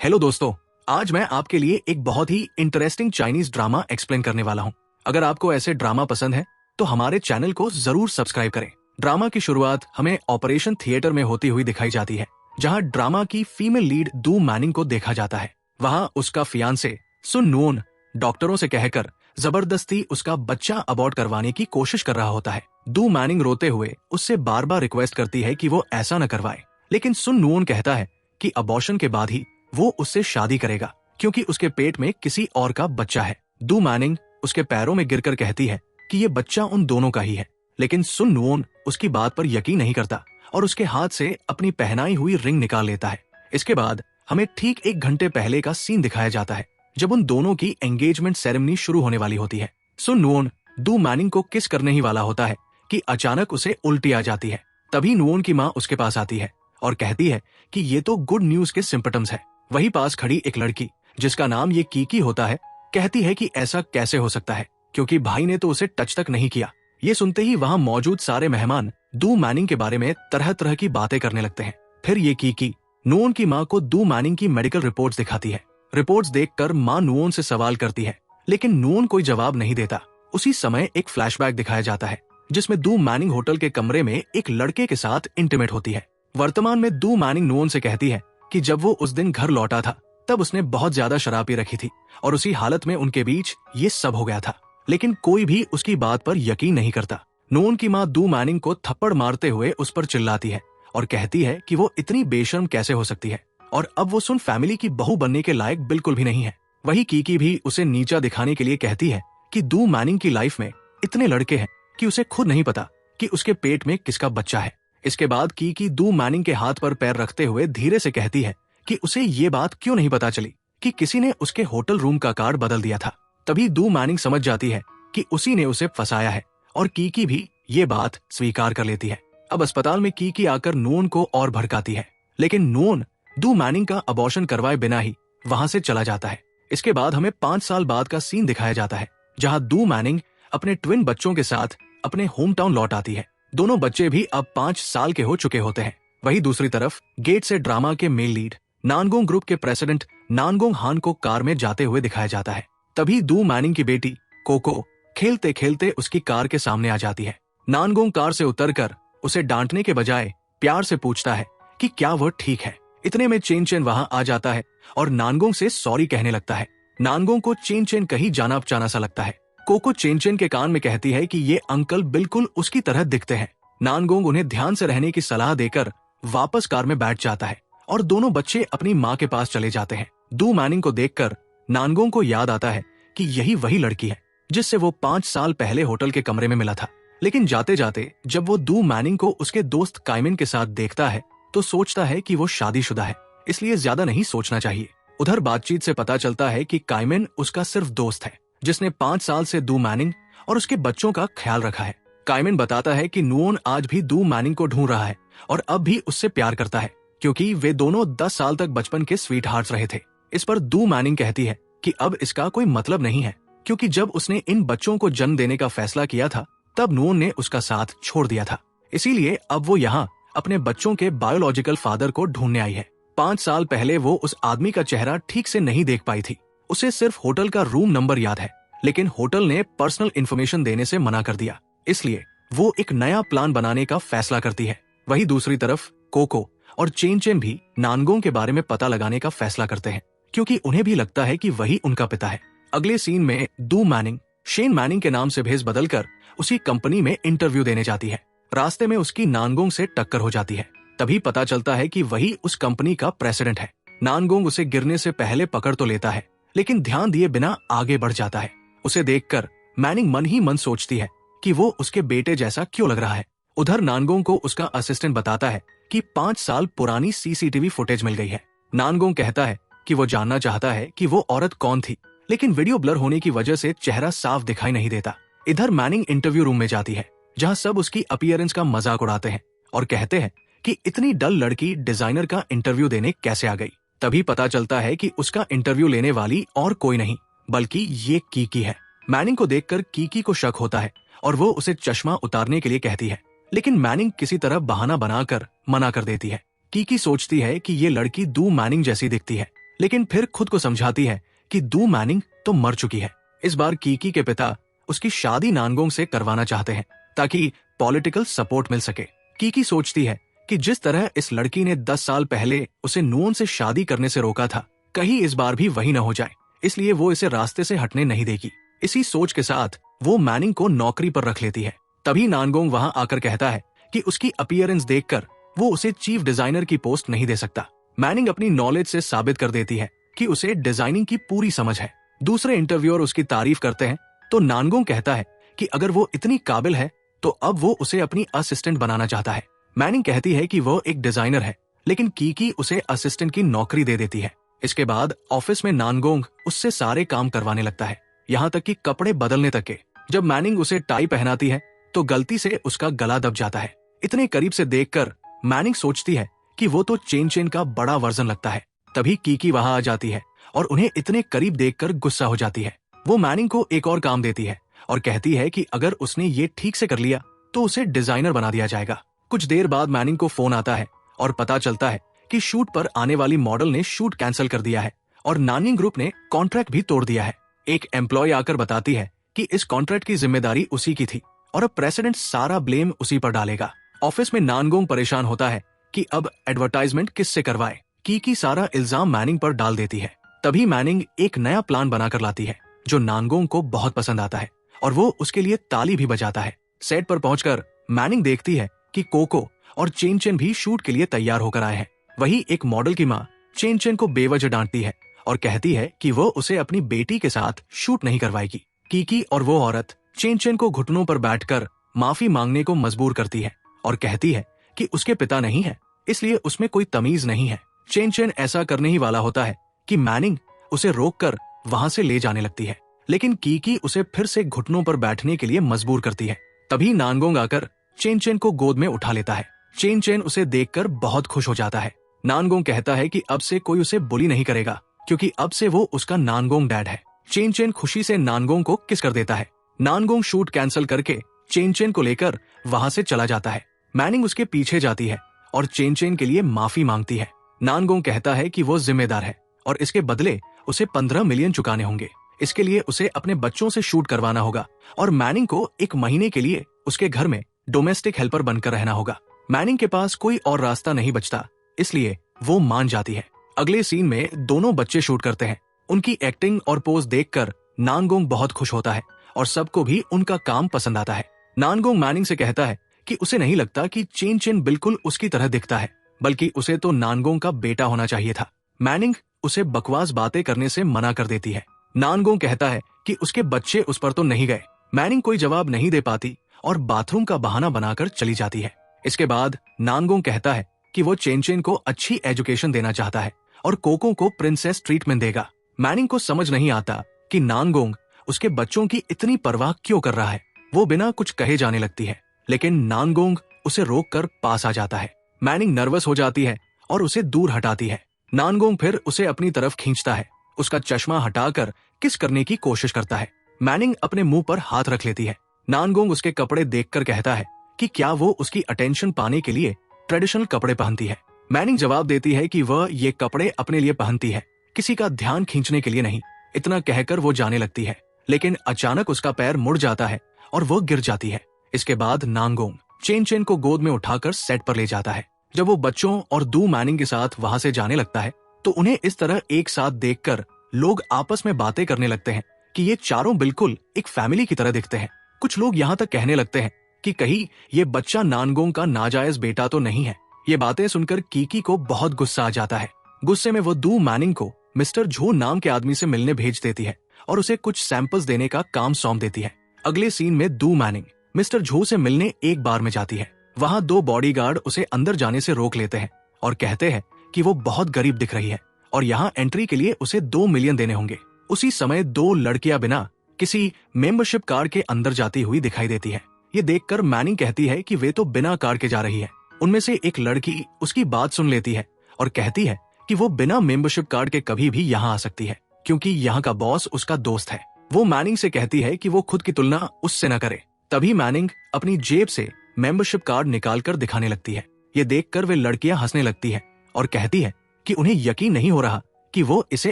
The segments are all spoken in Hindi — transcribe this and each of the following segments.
हेलो दोस्तों, आज मैं आपके लिए एक बहुत ही इंटरेस्टिंग चाइनीज ड्रामा एक्सप्लेन करने वाला हूँ। अगर आपको ऐसे ड्रामा पसंद है तो हमारे चैनल को जरूर सब्सक्राइब करें। ड्रामा की शुरुआत हमें ऑपरेशन थिएटर में होती हुई दिखाई जाती है, जहाँ ड्रामा की फीमेल लीड दू मैनिंग को देखा जाता है। वहाँ उसका फियांसे सुन नुओन डॉक्टरों से कहकर जबरदस्ती उसका बच्चा अबॉर्ट करवाने की कोशिश कर रहा होता है। दू मैनिंग रोते हुए उससे बार बार रिक्वेस्ट करती है कि वो ऐसा न करवाए, लेकिन सुन नुओन कहता है कि अबॉर्शन के बाद ही वो उससे शादी करेगा, क्योंकि उसके पेट में किसी और का बच्चा है। दू मैनिंग उसके पैरों में गिरकर कहती है कि ये बच्चा उन दोनों का ही है, लेकिन सुन नुओन उसकी बात पर यकीन नहीं करता और उसके हाथ से अपनी पहनाई हुई रिंग निकाल लेता है। इसके बाद हमें ठीक 1 घंटे पहले का सीन दिखाया जाता है, जब उन दोनों की एंगेजमेंट सेरेमनी शुरू होने वाली होती है। सुन नुओन दू मैनिंग को किस करने ही वाला होता है कि अचानक उसे उल्टी आ जाती है। तभी नुओन की माँ उसके पास आती है और कहती है कि ये तो गुड न्यूज के सिम्पटम्स है। वही पास खड़ी एक लड़की, जिसका नाम ये कीकी होता है, कहती है कि ऐसा कैसे हो सकता है, क्योंकि भाई ने तो उसे टच तक नहीं किया। ये सुनते ही वहाँ मौजूद सारे मेहमान दू मैनिंग के बारे में तरह तरह की बातें करने लगते हैं। फिर ये कीकी नुओन की माँ को दू मैनिंग की मेडिकल रिपोर्ट्स दिखाती है। रिपोर्ट्स देखकर माँ नुओन से सवाल करती है, लेकिन नुओन कोई जवाब नहीं देता। उसी समय एक फ्लैशबैक दिखाया जाता है, जिसमें दू मैनिंग होटल के कमरे में एक लड़के के साथ इंटीमेट होती है। वर्तमान में दू मैनिंग नुओन से कहती है कि जब वो उस दिन घर लौटा था तब उसने बहुत ज्यादा शराब पी रखी थी और उसी हालत में उनके बीच ये सब हो गया था, लेकिन कोई भी उसकी बात पर यकीन नहीं करता। नुओन की माँ दू मैनिंग को थप्पड़ मारते हुए उस पर चिल्लाती है और कहती है कि वो इतनी बेशर्म कैसे हो सकती है और अब वो सुन फैमिली की बहू बनने के लायक बिल्कुल भी नहीं है। वही कीकी भी उसे नीचा दिखाने के लिए कहती है कि दू मैनिंग की लाइफ में इतने लड़के हैं कि उसे खुद नहीं पता कि उसके पेट में किसका बच्चा है। इसके बाद कीकी दू मैनिंग के हाथ पर पैर रखते हुए धीरे से कहती है कि उसे ये बात क्यों नहीं पता चली कि किसी ने उसके होटल रूम का कार्ड बदल दिया था। तभी दू मैनिंग समझ जाती है कि उसी ने उसे फंसाया है और कीकी भी ये बात स्वीकार कर लेती है। अब अस्पताल में कीकी आकर नुओन को और भड़काती है, लेकिन नुओन दू मैनिंग का अबॉर्शन करवाए बिना ही वहां से चला जाता है। इसके बाद हमें 5 साल बाद का सीन दिखाया जाता है, जहां दू मैनिंग अपने ट्विन बच्चों के साथ अपने होम टाउन लौट आती है। दोनों बच्चे भी अब 5 साल के हो चुके होते हैं। वही दूसरी तरफ गेट से ड्रामा के मेल लीड नानगोंग ग्रुप के प्रेसिडेंट नानगोंग हान को कार में जाते हुए दिखाया जाता है। तभी दू मैनिंग की बेटी कोको खेलते खेलते उसकी कार के सामने आ जाती है। नानगोंग कार से उतरकर उसे डांटने के बजाय प्यार से पूछता है कि क्या वह ठीक है। इतने में चेन चेन वहां आ जाता है और नानगोंग से सॉरी कहने लगता है। नानगोंग को चेन चेन कहीं जाना पहचाना सा लगता है। कोको चेन चेन के कान में कहती है कि ये अंकल बिल्कुल उसकी तरह दिखते हैं। नानगोंग उन्हें ध्यान से रहने की सलाह देकर वापस कार में बैठ जाता है और दोनों बच्चे अपनी माँ के पास चले जाते हैं। दू मैनिंग को देखकर नानगोंग को याद आता है कि यही वही लड़की है जिससे वो 5 साल पहले होटल के कमरे में मिला था। लेकिन जाते जाते जब वो दू मैनिंग को उसके दोस्त काइमिन के साथ देखता है तो सोचता है कि वो शादीशुदा है, इसलिए ज्यादा नहीं सोचना चाहिए। उधर बातचीत से पता चलता है कि काइमिन उसका सिर्फ दोस्त है, जिसने 5 साल से दू मैनिंग और उसके बच्चों का ख्याल रखा है। काइमिन बताता है कि नुओन आज भी दू मैनिंग को ढूंढ रहा है और अब भी उससे प्यार करता है, क्योंकि वे दोनों 10 साल तक बचपन के स्वीट हार्ट्स रहे थे। इस पर दू मैनिंग कहती है कि अब इसका कोई मतलब नहीं है, क्योंकि जब उसने इन बच्चों को जन्म देने का फैसला किया था तब नुओन ने उसका साथ छोड़ दिया था, इसीलिए अब वो यहाँ अपने बच्चों के बायोलॉजिकल फादर को ढूंढने आई है। 5 साल पहले वो उस आदमी का चेहरा ठीक से नहीं देख पाई थी। उसे सिर्फ होटल का रूम नंबर याद है, लेकिन होटल ने पर्सनल इन्फॉर्मेशन देने से मना कर दिया, इसलिए वो एक नया प्लान बनाने का फैसला करती है। वही दूसरी तरफ कोको और चेन चेन भी नानगोंग के बारे में पता लगाने का फैसला करते हैं, क्योंकि उन्हें भी लगता है कि वही उनका पिता है। अगले सीन में दू मैनिंग शेन मैनिंग के नाम से भेस बदलकर उसी कंपनी में इंटरव्यू देने जाती है। रास्ते में उसकी नानगोंग से टक्कर हो जाती है। तभी पता चलता है कि वही उस कंपनी का प्रेसिडेंट है। नानगोंग उसे गिरने से पहले पकड़ तो लेता है, लेकिन ध्यान दिए बिना आगे बढ़ जाता है। उसे देखकर मैनिंग मन ही मन सोचती है कि वो उसके बेटे जैसा क्यों लग रहा है। उधर नानगोंग को उसका असिस्टेंट बताता है कि 5 साल पुरानी सीसीटीवी फुटेज मिल गई है। नानगोंग कहता है कि वो जानना चाहता है कि वो औरत कौन थी, लेकिन वीडियो ब्लर होने की वजह से चेहरा साफ दिखाई नहीं देता। इधर मैनिंग इंटरव्यू रूम में जाती है, जहां सब उसकी अपीयरेंस का मजाक उड़ाते हैं और कहते हैं कि इतनी डल लड़की डिजाइनर का इंटरव्यू देने कैसे आ गई। तभी पता चलता है कि उसका इंटरव्यू लेने वाली और कोई नहीं बल्कि ये कीकी है। मैनिंग को देखकर कीकी को शक होता है और वो उसे चश्मा उतारने के लिए कहती है, लेकिन मैनिंग किसी तरह बहाना बनाकर मना कर देती है। कीकी सोचती है कि ये लड़की दू मैनिंग जैसी दिखती है, लेकिन फिर खुद को समझाती है कि दू मैनिंग तो मर चुकी है। इस बार कीकी के पिता उसकी शादी नानगोंग से करवाना चाहते हैं ताकि पॉलिटिकल सपोर्ट मिल सके। कीकी सोचती है कि जिस तरह इस लड़की ने 10 साल पहले उसे नुओन से शादी करने से रोका था, कहीं इस बार भी वही न हो जाए, इसलिए वो इसे रास्ते से हटने नहीं देगी। इसी सोच के साथ वो मैनिंग को नौकरी पर रख लेती है। तभी नानगोंग वहां आकर कहता है कि उसकी अपीयरेंस देखकर वो उसे चीफ डिजाइनर की पोस्ट नहीं दे सकता। मैनिंग अपनी नॉलेज से साबित कर देती है कि उसे डिजाइनिंग की पूरी समझ है। दूसरे इंटरव्यूअर उसकी तारीफ करते हैं तो नानगोंग कहता है कि अगर वो इतनी काबिल है तो अब वो उसे अपनी असिस्टेंट बनाना चाहता है। मैनिंग कहती है कि वो एक डिजाइनर है, लेकिन कीकी उसे असिस्टेंट की नौकरी दे देती है। इसके बाद ऑफिस में नानगोंग उससे सारे काम करवाने लगता है, यहाँ तक कि कपड़े बदलने तक के। जब मैनिंग उसे टाई पहनाती है तो गलती से उसका गला दब जाता है। इतने करीब से देखकर मैनिंग सोचती है कि वो तो चेन चेन का बड़ा वर्जन लगता है। तभी कीकी वहां आ जाती है और उन्हें इतने करीब देखकर गुस्सा हो जाती है। वो मैनिंग को एक और काम देती है और कहती है कि अगर उसने ये ठीक से कर लिया तो उसे डिजाइनर बना दिया जाएगा। कुछ देर बाद मैनिंग को फोन आता है और पता चलता है कि शूट पर आने वाली मॉडल ने शूट कैंसिल कर दिया है और नानिंग ग्रुप ने कॉन्ट्रैक्ट भी तोड़ दिया है। एक एम्प्लॉय आकर बताती है कि इस कॉन्ट्रैक्ट की जिम्मेदारी उसी की थी और अब प्रेसिडेंट सारा ब्लेम उसी पर डालेगा। ऑफिस में नानगोंग परेशान होता है कि अब एडवर्टाइजमेंट किससे करवाए। कीकी सारा इल्जाम मैनिंग पर डाल देती है। तभी मैनिंग एक नया प्लान बनाकर लाती है जो नानगोंग को बहुत पसंद आता है और वो उसके लिए ताली भी बजाता है। सेट पर पहुंचकर मैनिंग देखती है कि कोको और चेन चेन भी शूट के लिए तैयार होकर आए हैं। वही एक मॉडल की माँ चेन चेन को बेवजह डांटती है और कहती है कि वो उसे अपनी बेटी के साथ शूट नहीं करवाएगी। कीकी और वो औरत चेन चेन को घुटनों पर बैठकर माफी मांगने को मजबूर करती है और कहती है कि उसके पिता नहीं है, इसलिए उसमें कोई तमीज नहीं है। चेन चेन ऐसा करने ही वाला होता है कि मैनिंग उसे रोककर वहां से ले जाने लगती है, लेकिन कीकी उसे फिर से घुटनों पर बैठने के लिए मजबूर करती है। तभी नानगोंग आकर चेन चेन को गोद में उठा लेता है। चेन चेन उसे देखकर बहुत खुश हो जाता है। नानगोंग कहता है कि अब से कोई उसे बुली नहीं करेगा क्योंकि अब से वो उसका नानगोंग डैड है। चेन चेन खुशी से नानगोंग को किस कर देता है। नानगोंग शूट कैंसिल करके चेन चेन को लेकर वहां से चला जाता है। मैनिंग उसके पीछे जाती है और चेन चेन के लिए माफी मांगती है। नानगोंग कहता है कि वो जिम्मेदार है और इसके बदले उसे 15 मिलियन चुकाने होंगे। इसके लिए उसे अपने बच्चों से शूट करवाना होगा और मैनिंग को 1 महीने के लिए उसके घर में डोमेस्टिक हेल्पर बनकर रहना होगा। मैनिंग के पास कोई और रास्ता नहीं बचता, इसलिए वो मान जाती है। अगले सीन में दोनों बच्चे शूट करते हैं। उनकी एक्टिंग और पोज देखकर नानगोंग बहुत खुश होता है और सबको भी उनका काम पसंद आता है। नानगोंग मैनिंग से कहता है कि उसे नहीं लगता कि चेन चेन बिल्कुल उसकी तरह दिखता है, बल्कि उसे तो नानगोंग का बेटा होना चाहिए था। मैनिंग उसे बकवास बातें करने से मना कर देती है। नानगोंग कहता है कि उसके बच्चे उस पर तो नहीं गए। मैनिंग कोई जवाब नहीं दे पाती और बाथरूम का बहाना बनाकर चली जाती है। इसके बाद नानगोंग कहता है कि वो चेन चेन को अच्छी एजुकेशन देना चाहता है और कोको को प्रिंसेस ट्रीटमेंट देगा। मैनिंग को समझ नहीं आता कि नानगोंग उसके बच्चों की इतनी परवाह क्यों कर रहा है। वो बिना कुछ कहे जाने लगती है, लेकिन नानगोंग उसे रोककर पास आ जाता है। मैनिंग नर्वस हो जाती है और उसे दूर हटाती है। नानगोंग फिर उसे अपनी तरफ खींचता है, उसका चश्मा हटाकर किस करने की कोशिश करता है। मैनिंग अपने मुंह पर हाथ रख लेती है। नानगोंग उसके कपड़े देखकर कहता है कि क्या वो उसकी अटेंशन पाने के लिए ट्रेडिशनल कपड़े पहनती है। मैनिंग जवाब देती है कि वह ये कपड़े अपने लिए पहनती है, किसी का ध्यान खींचने के लिए नहीं। इतना कहकर वो जाने लगती है, लेकिन अचानक उसका पैर मुड़ जाता है और वो गिर जाती है। इसके बाद नानगोंग चेन चेन को गोद में उठाकर सेट पर ले जाता है। जब वो बच्चों और दू मैनिंग के साथ वहां से जाने लगता है तो उन्हें इस तरह एक साथ देखकर लोग आपस में बातें करने लगते हैं कि ये चारों बिल्कुल एक फैमिली की तरह दिखते हैं। कुछ लोग यहाँ तक कहने लगते हैं कि कहीं ये बच्चा नानगोंग का नाजायज बेटा तो नहीं है। ये बातें सुनकर कीकी को बहुत गुस्सा आ जाता है। गुस्से में वो दू मैनिंग को मिस्टर झो नाम के आदमी से मिलने भेज देती है और उसे कुछ सैंपल्स देने का काम सौंप देती है। अगले सीन में दू मैनिंग मिस्टर झो से मिलने एक बार में जाती है। वहां 2 बॉडीगार्ड उसे अंदर जाने से रोक लेते हैं और कहते हैं कि वो बहुत गरीब दिख रही है और यहाँ एंट्री के लिए उसे 2 मिलियन देने होंगे। उसी समय 2 लड़कियां बिना किसी मेंबरशिप कार्ड के अंदर जाती हुई दिखाई देती है। ये देखकर मैनिंग कहती है कि वे तो बिना कार्ड के जा रही है। उनमें से एक लड़की उसकी बात सुन लेती है और कहती है कि वो बिना मेंबरशिप कार्ड के कभी भी यहाँ आ सकती है क्योंकि यहाँ का बॉस उसका दोस्त है। वो मैनिंग से कहती है कि वो खुद की तुलना उससे न करे। तभी मैनिंग अपनी जेब से मेंबरशिप कार्ड निकालकर दिखाने लगती है। ये देखकर वे लड़कियां हंसने लगती है और कहती है कि उन्हें यकीन नहीं हो रहा कि कि वो इसे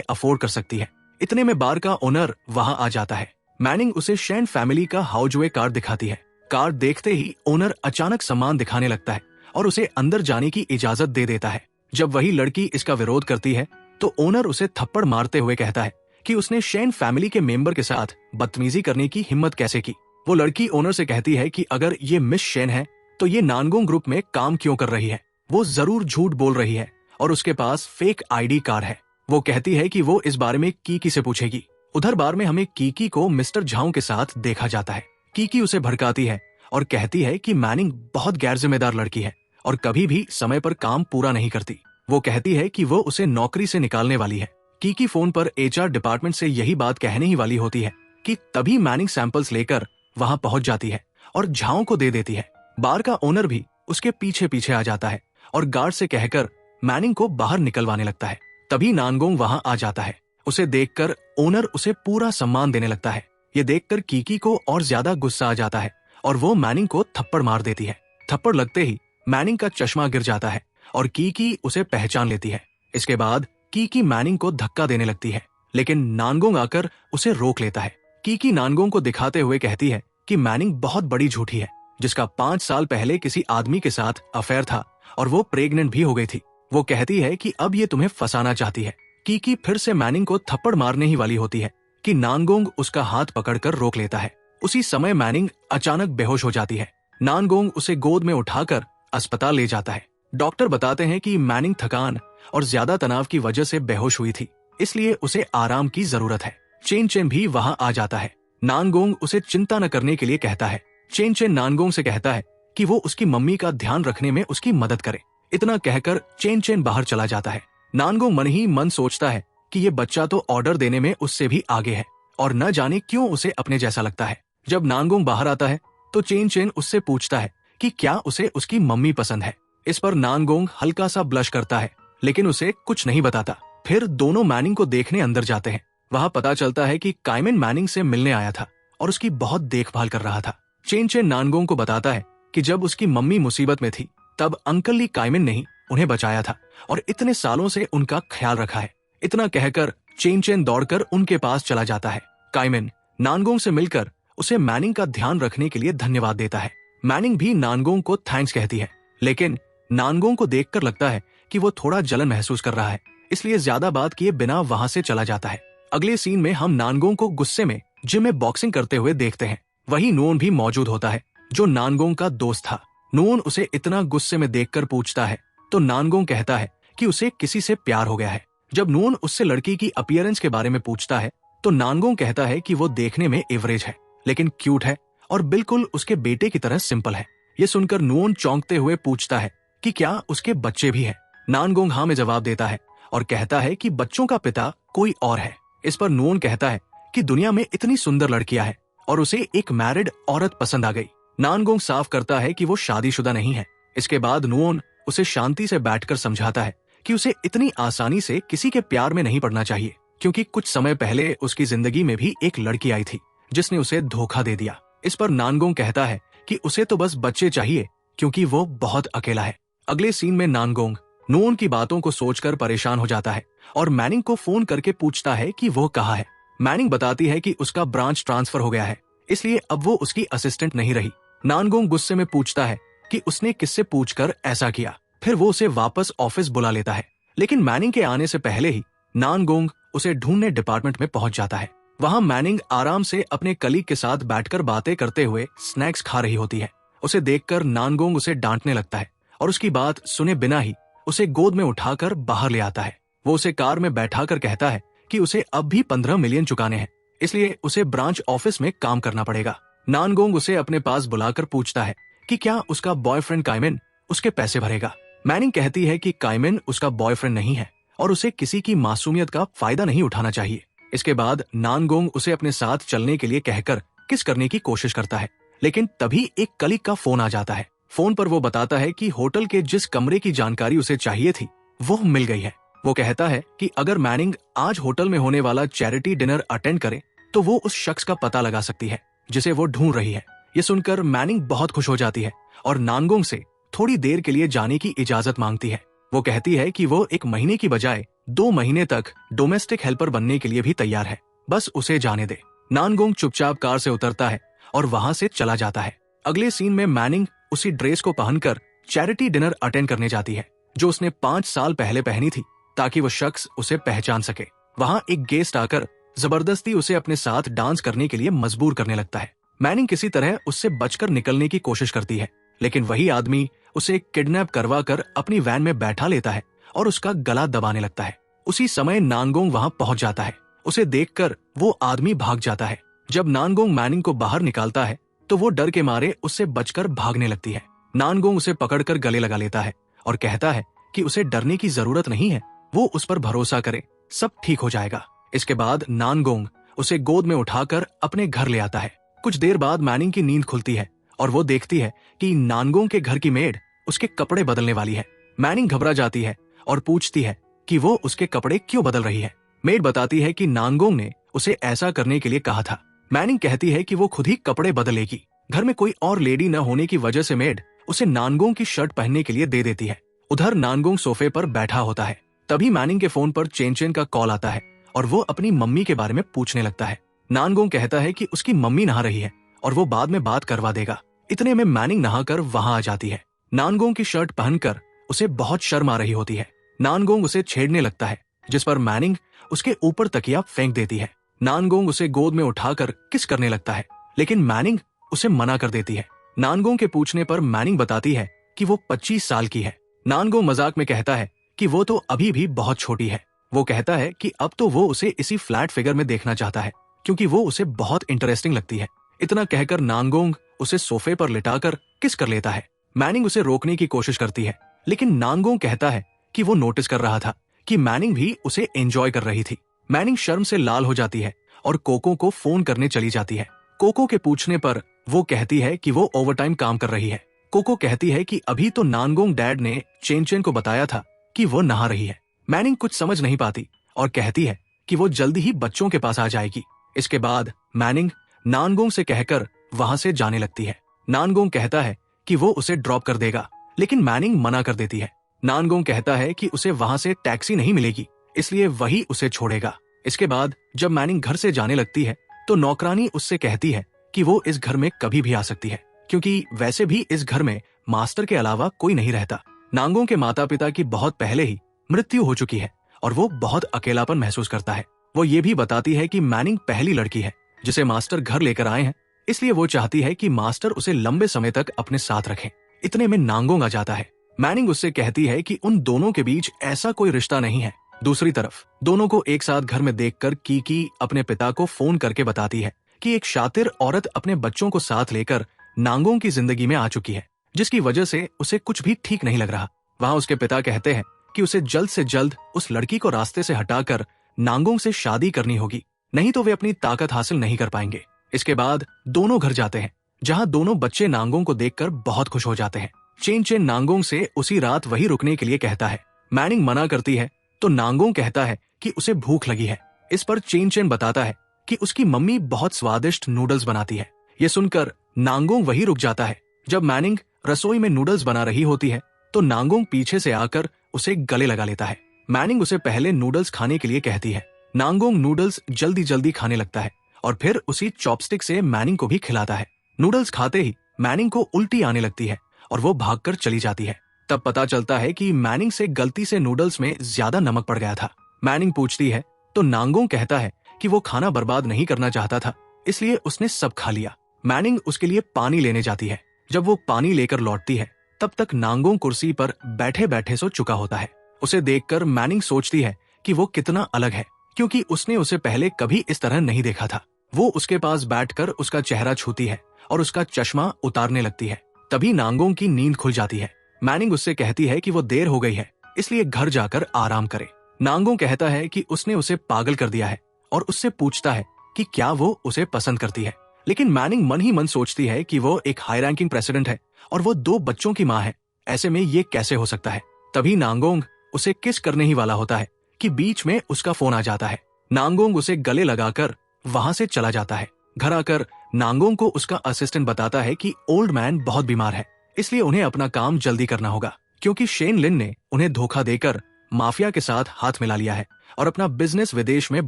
अफोर्ड कर सकती है। इतने में बार का ओनर वहां आ जाता है। मैनिंग उसे शैन फैमिली का हाउजवे कार्ड दिखाती है। कार्ड देखते ही ओनर अचानक सम्मान दिखाने लगता है और उसे अंदर जाने की इजाजत दे देता है। जब वही लड़की इसका विरोध करती है तो ओनर उसे थप्पड़ मारते हुए कहता है कि उसने शैन फैमिली के मेंबर के साथ बदतमीजी करने की हिम्मत कैसे की। वो लड़की ओनर से कहती है कि अगर ये मिस शैन है तो ये नानगोंग ग्रुप में काम क्यों कर रही है। वो जरूर झूठ बोल रही है और उसके पास फेक आईडी कार्ड है। वो कहती है कि वो इस बारे में कीकी से पूछेगी। उधर बार में हमें कीकी को मिस्टर झाओ के साथ देखा जाता है। कीकी उसे भड़काती है और कहती है कि मैनिंग बहुत गैर जिम्मेदार लड़की है और कभी भी समय पर काम पूरा नहीं करती। वो कहती है कि वो उसे नौकरी से निकालने वाली है। कीकी फोन पर एचआर डिपार्टमेंट से यही बात कहने ही वाली होती है कि तभी मैनिंग सैंपल्स लेकर वहां पहुंच जाती है और झाओ को दे देती है। बार का ओनर भी उसके पीछे पीछे आ जाता है और गार्ड से कहकर मैनिंग को बाहर निकलवाने लगता है। तभी नानगोंग वहां आ जाता है। उसे देखकर ओनर उसे पूरा सम्मान देने लगता है। ये देखकर कीकी को और ज्यादा गुस्सा आ जाता है और वो मैनिंग को थप्पड़ मार देती है। थप्पड़ लगते ही मैनिंग का चश्मा गिर जाता है और कीकी उसे पहचान लेती है। इसके बाद कीकी मैनिंग को धक्का देने लगती है, लेकिन नानगोंग आकर उसे रोक लेता है। कीकी नानगोंग को दिखाते हुए कहती है कि मैनिंग बहुत बड़ी झूठी है, जिसका 5 साल पहले किसी आदमी के साथ अफेयर था और वो प्रेग्नेंट भी हो गई थी। वो कहती है कि अब ये तुम्हें फंसाना चाहती है। कीकी फिर से मैनिंग को थप्पड़ मारने ही वाली होती है कि नानगोंग उसका हाथ पकड़कर रोक लेता है। उसी समय मैनिंग अचानक बेहोश हो जाती है। नानगोंग उसे गोद में उठाकर अस्पताल ले जाता है। डॉक्टर बताते हैं कि मैनिंग थकान और ज्यादा तनाव की वजह से बेहोश हुई थी, इसलिए उसे आराम की जरूरत है। चेन चेन भी वहां आ जाता है। नानगोंग उसे चिंता न करने के लिए कहता है। चेन चेन नानगोंग से कहता है कि वो उसकी मम्मी का ध्यान रखने में उसकी मदद करे। इतना कहकर चेन चेन बाहर चला जाता है। नानगोंग मन ही मन सोचता है कि ये बच्चा तो ऑर्डर देने में उससे भी आगे है और न जाने क्यों उसे अपने जैसा लगता है। जब नानगोंग बाहर आता है तो चेन चेन उससे पूछता है कि क्या उसे उसकी मम्मी पसंद है। इस पर नानगोंग हल्का सा ब्लश करता है, लेकिन उसे कुछ नहीं बताता। फिर दोनों मैनिंग को देखने अंदर जाते हैं। वहां पता चलता है कि काइमन मैनिंग से मिलने आया था और उसकी बहुत देखभाल कर रहा था। चेन चेन नानगोंग को बताता है कि जब उसकी मम्मी मुसीबत में थी तब अंकल ली काइमन ने ही उन्हें बचाया था और इतने सालों से उनका ख्याल रखा है। इतना कहकर चेन चेन दौड़कर उनके पास चला जाता है। काइमन नानगोंग से मिलकर उसे मैनिंग का ध्यान रखने के लिए धन्यवाद देता है। मैनिंग भी नानगोंग को थैंक्स कहती है, लेकिन नानगोंग को देखकर लगता है कि वो थोड़ा जलन महसूस कर रहा है, इसलिए ज्यादा बात किए बिना वहां से चला जाता है। अगले सीन में हम नानगोंग को गुस्से में जिम में बॉक्सिंग करते हुए देखते हैं। वही नून भी मौजूद होता है, जो नानगोंग का दोस्त था। नून उसे इतना गुस्से में देखकर पूछता है तो नानगोंग कहता है कि उसे किसी से प्यार हो गया है। जब नून उससे लड़की की अपीयरेंस के बारे में पूछता है तो नानगोंग कहता है कि वो देखने में एवरेज है, लेकिन क्यूट है और बिल्कुल उसके बेटे की तरह सिंपल है। ये सुनकर नून चौंकते हुए पूछता है कि क्या उसके बच्चे भी हैं। नानगोंग हाँ में जवाब देता है और कहता है कि बच्चों का पिता कोई और है। इस पर नून कहता है कि दुनिया में इतनी सुंदर लड़कियां हैं और उसे एक मैरिड औरत पसंद आ गई। नानगोंग साफ करता है कि वो शादीशुदा नहीं है। इसके बाद नून उसे शांति से बैठकर समझाता है कि उसे इतनी आसानी से किसी के प्यार में नहीं पड़ना चाहिए, क्योंकि कुछ समय पहले उसकी जिंदगी में भी एक लड़की आई थी जिसने उसे धोखा दे दिया। इस पर नानगोंग कहता है कि उसे तो बस बच्चे चाहिए, क्योंकि वो बहुत अकेला है। अगले सीन में नानगोंग नून की बातों को सोचकर परेशान हो जाता है और मैनिंग को फोन करके पूछता है कि वो कहाँ है। मैनिंग बताती है कि उसका ब्रांच ट्रांसफर हो गया है, इसलिए अब वो उसकी असिस्टेंट नहीं रही। नानगोंग गुस्से में पूछता है कि उसने किससे पूछकर ऐसा किया। फिर वो उसे वापस ऑफिस बुला लेता है, लेकिन मैनिंग के आने से पहले ही नानगोंग उसे ढूंढने डिपार्टमेंट में पहुंच जाता है। वहां मैनिंग आराम से अपने कलीग के साथ बैठकर बातें करते हुए स्नैक्स खा रही होती है। उसे देखकर नानगोंग उसे डांटने लगता है और उसकी बात सुने बिना ही उसे गोद में उठाकर बाहर ले आता है। वो उसे कार में बैठाकर कहता है कि उसे अब भी 15 मिलियन चुकाने हैं, इसलिए उसे ब्रांच ऑफिस में काम करना पड़ेगा। नानगोंग उसे अपने पास बुलाकर पूछता है कि क्या उसका बॉयफ्रेंड काइमन उसके पैसे भरेगा। मैनिंग कहती है कि काइमन उसका बॉयफ्रेंड नहीं है और उसे किसी की मासूमियत का फायदा नहीं उठाना चाहिए। इसके बाद नानगोंग उसे अपने साथ चलने के लिए कहकर किस करने की कोशिश करता है, लेकिन तभी एक कलीग का फोन आ जाता है। फोन पर वो बताता है कि होटल के जिस कमरे की जानकारी उसे चाहिए थी वो मिल गई है। वो कहता है कि अगर मैनिंग आज होटल में होने वाला चैरिटी डिनर अटेंड करे तो वो उस शख्स का पता लगा सकती है जिसे वो ढूंढ रही है। ये सुनकर मैनिंग बहुत खुश हो जाती है और नानगोंग से थोड़ी देर के लिए जाने की इजाजत मांगती है। वो कहती है कि वो 1 महीने की बजाय 2 महीने तक डोमेस्टिक हेल्पर बनने के लिए भी तैयार है, बस उसे जाने दे। नानगोंग चुपचाप कार से उतरता है और वहां से चला जाता है। अगले सीन में मैनिंग उसी ड्रेस को पहनकर चैरिटी डिनर अटेंड करने जाती है जो उसने 5 साल पहले पहनी थी, ताकि वो शख्स उसे पहचान सके। वहां एक गेस्ट आकर जबरदस्ती उसे अपने साथ डांस करने के लिए मजबूर करने लगता है। मैनिंग किसी तरह उससे बचकर निकलने की कोशिश करती है, लेकिन वही आदमी उसे किडनैप करवा कर अपनी वैन में बैठा लेता है और उसका गला दबाने लगता है। उसी समय नानगोंग वहां पहुंच जाता है। उसे देखकर वो आदमी भाग जाता है। जब नानगोंग मैनिंग को बाहर निकालता है तो वो डर के मारे उससे बचकर भागने लगती है। नानगोंग उसे पकड़कर गले लगा लेता है और कहता है कि उसे डरने की जरूरत नहीं है, वो उस पर भरोसा करे, सब ठीक हो जाएगा। इसके बाद नानगोंग उसे गोद में उठाकर अपने घर ले आता है। कुछ देर बाद मैनिंग की नींद खुलती है और वो देखती है कि नानगोंग के घर की मेड उसके कपड़े बदलने वाली है। मैनिंग घबरा जाती है और पूछती है कि वो उसके कपड़े क्यों बदल रही है। मेड बताती है कि नानगोंग ने उसे ऐसा करने के लिए कहा था। मैनिंग कहती है कि वो खुद ही कपड़े बदलेगी। घर में कोई और लेडी न होने की वजह से मेड उसे नानगोंग की शर्ट पहनने के लिए दे देती है। उधर नानगोंग सोफे पर बैठा होता है। तभी मैनिंग के फोन पर चेन चेन का कॉल आता है और वो अपनी मम्मी के बारे में पूछने लगता है। नानगोंग कहता है कि उसकी मम्मी नहा रही है और वो बाद में बात करवा देगा। इतने में मैनिंग नहाकर वहां आ जाती है। नानगोंग की शर्ट पहनकर उसे बहुत शर्म आ रही होती है। नानगोंग उसे छेड़ने लगता है, जिस पर मैनिंग उसके ऊपर तकिया फेंक देती है। नानगोंग उसे गोद में उठाकर किस करने लगता है, लेकिन मैनिंग उसे मना कर देती है। नानगोंग के पूछने पर मैनिंग बताती है कि वो 25 साल की है। नानगोंग मजाक में कहता है कि वो तो अभी भी बहुत छोटी है। वो कहता है कि अब तो वो उसे इसी फ्लैट फिगर में देखना चाहता है, क्योंकि वो उसे बहुत इंटरेस्टिंग लगती है। इतना कहकर नानगोंग उसे सोफे पर लिटाकर किस कर लेता है। मैनिंग उसे रोकने की कोशिश करती है, लेकिन नानगोंग कहता है कि वो नोटिस कर रहा था कि मैनिंग भी उसे एंजॉय कर रही थी। मैनिंग शर्म से लाल हो जाती है और कोको को फोन करने चली जाती है। कोको के पूछने पर वो कहती है कि वो ओवरटाइम काम कर रही है। कोको कहती है कि अभी तो नानगोंग डैड ने चेन चेन को बताया था कि वो नहा रही है। मैनिंग कुछ समझ नहीं पाती और कहती है कि वो जल्दी ही बच्चों के पास आ जाएगी। इसके बाद मैनिंग नानगोंग से कहकर वहां से जाने लगती है। नानगोंग कहता है कि वो उसे ड्रॉप कर देगा, लेकिन मैनिंग मना कर देती है। नानगोंग कहता है कि उसे वहां से टैक्सी नहीं मिलेगी, इसलिए वही उसे छोड़ेगा। इसके बाद जब मैनिंग घर से जाने लगती है तो नौकरानी उससे कहती है कि वो इस घर में कभी भी आ सकती है, क्योंकि वैसे भी इस घर में मास्टर के अलावा कोई नहीं रहता। नानगोंग के माता पिता की बहुत पहले ही मृत्यु हो चुकी है और वो बहुत अकेलापन महसूस करता है। वो ये भी बताती है कि मैनिंग पहली लड़की है जिसे मास्टर घर लेकर आए हैं, इसलिए वो चाहती है कि मास्टर उसे लंबे समय तक अपने साथ रखें। इतने में नानगोंग आ जाता है। मैनिंग उससे कहती है कि उन दोनों के बीच ऐसा कोई रिश्ता नहीं है। दूसरी तरफ दोनों को एक साथ घर में देखकर कीकी अपने पिता को फोन करके बताती है कि एक शातिर औरत अपने बच्चों को साथ लेकर नानगोंग की जिंदगी में आ चुकी है, जिसकी वजह से उसे कुछ भी ठीक नहीं लग रहा। वहां उसके पिता कहते हैं कि उसे जल्द से जल्द उस लड़की को रास्ते से हटाकर नानगोंग से शादी करनी होगी, नहीं तो वे अपनी ताकत हासिल नहीं कर पाएंगे। इसके बाद दोनों घर जाते हैं, जहां दोनों बच्चे नानगोंग को देखकर बहुत खुश हो जाते हैं। चेन चेन नानगोंग से उसी रात वही रुकने के लिए कहता है। मैनिंग मना करती है तो नानगोंग कहता है कि उसे भूख लगी है। इस पर चेन चेन बताता है कि उसकी मम्मी बहुत स्वादिष्ट नूडल्स बनाती है। ये सुनकर नानगोंग वही रुक जाता है। जब मैनिंग रसोई में नूडल्स बना रही होती है तो नानगोंग पीछे से आकर उसे गले लगा लेता है। मैनिंग उसे पहले नूडल्स खाने के लिए कहती है। नानगोंग नूडल्स जल्दी जल्दी खाने लगता है और फिर उसी चॉपस्टिक से मैनिंग को भी खिलाता है। नूडल्स खाते ही मैनिंग को उल्टी आने लगती है और वो भागकर चली जाती है। तब पता चलता है कि मैनिंग से गलती से नूडल्स में ज्यादा नमक पड़ गया था। मैनिंग पूछती है तो नानगोंग कहता है कि वो खाना बर्बाद नहीं करना चाहता था, इसलिए उसने सब खा लिया। मैनिंग उसके लिए पानी लेने जाती है। जब वो पानी लेकर लौटती है तब तक नानगोंग कुर्सी पर बैठे बैठे सो चुका होता है। उसे देखकर मैनिंग सोचती है कि वो कितना अलग है, क्योंकि उसने उसे पहले कभी इस तरह नहीं देखा था। वो उसके पास बैठकर उसका चेहरा छूती है और उसका चश्मा उतारने लगती है। तभी नानगोंग की नींद खुल जाती है। मैनिंग उससे कहती है कि वो देर हो गई है, इसलिए घर जाकर आराम करे। नानगोंग कहता है कि उसने उसे पागल कर दिया है और उससे पूछता है कि क्या वो उसे पसंद करती है। लेकिन मैनिंग मन ही मन सोचती है कि वो एक हाई रैंकिंग प्रेसिडेंट है और वो 2 बच्चों की माँ है, ऐसे में ये कैसे हो सकता है। तभी नानगोंग उसे किस करने ही वाला होता है कि बीच में उसका फोन आ जाता है। नानगोंग उसे गले लगाकर वहां से चला जाता है। घर आकर नानगोंग को उसका असिस्टेंट बताता है कि ओल्ड मैन बहुत बीमार है, इसलिए उन्हें अपना काम जल्दी करना होगा, क्योंकि शेन लिन ने उन्हें धोखा देकर माफिया के साथ हाथ मिला लिया है और अपना बिजनेस विदेश में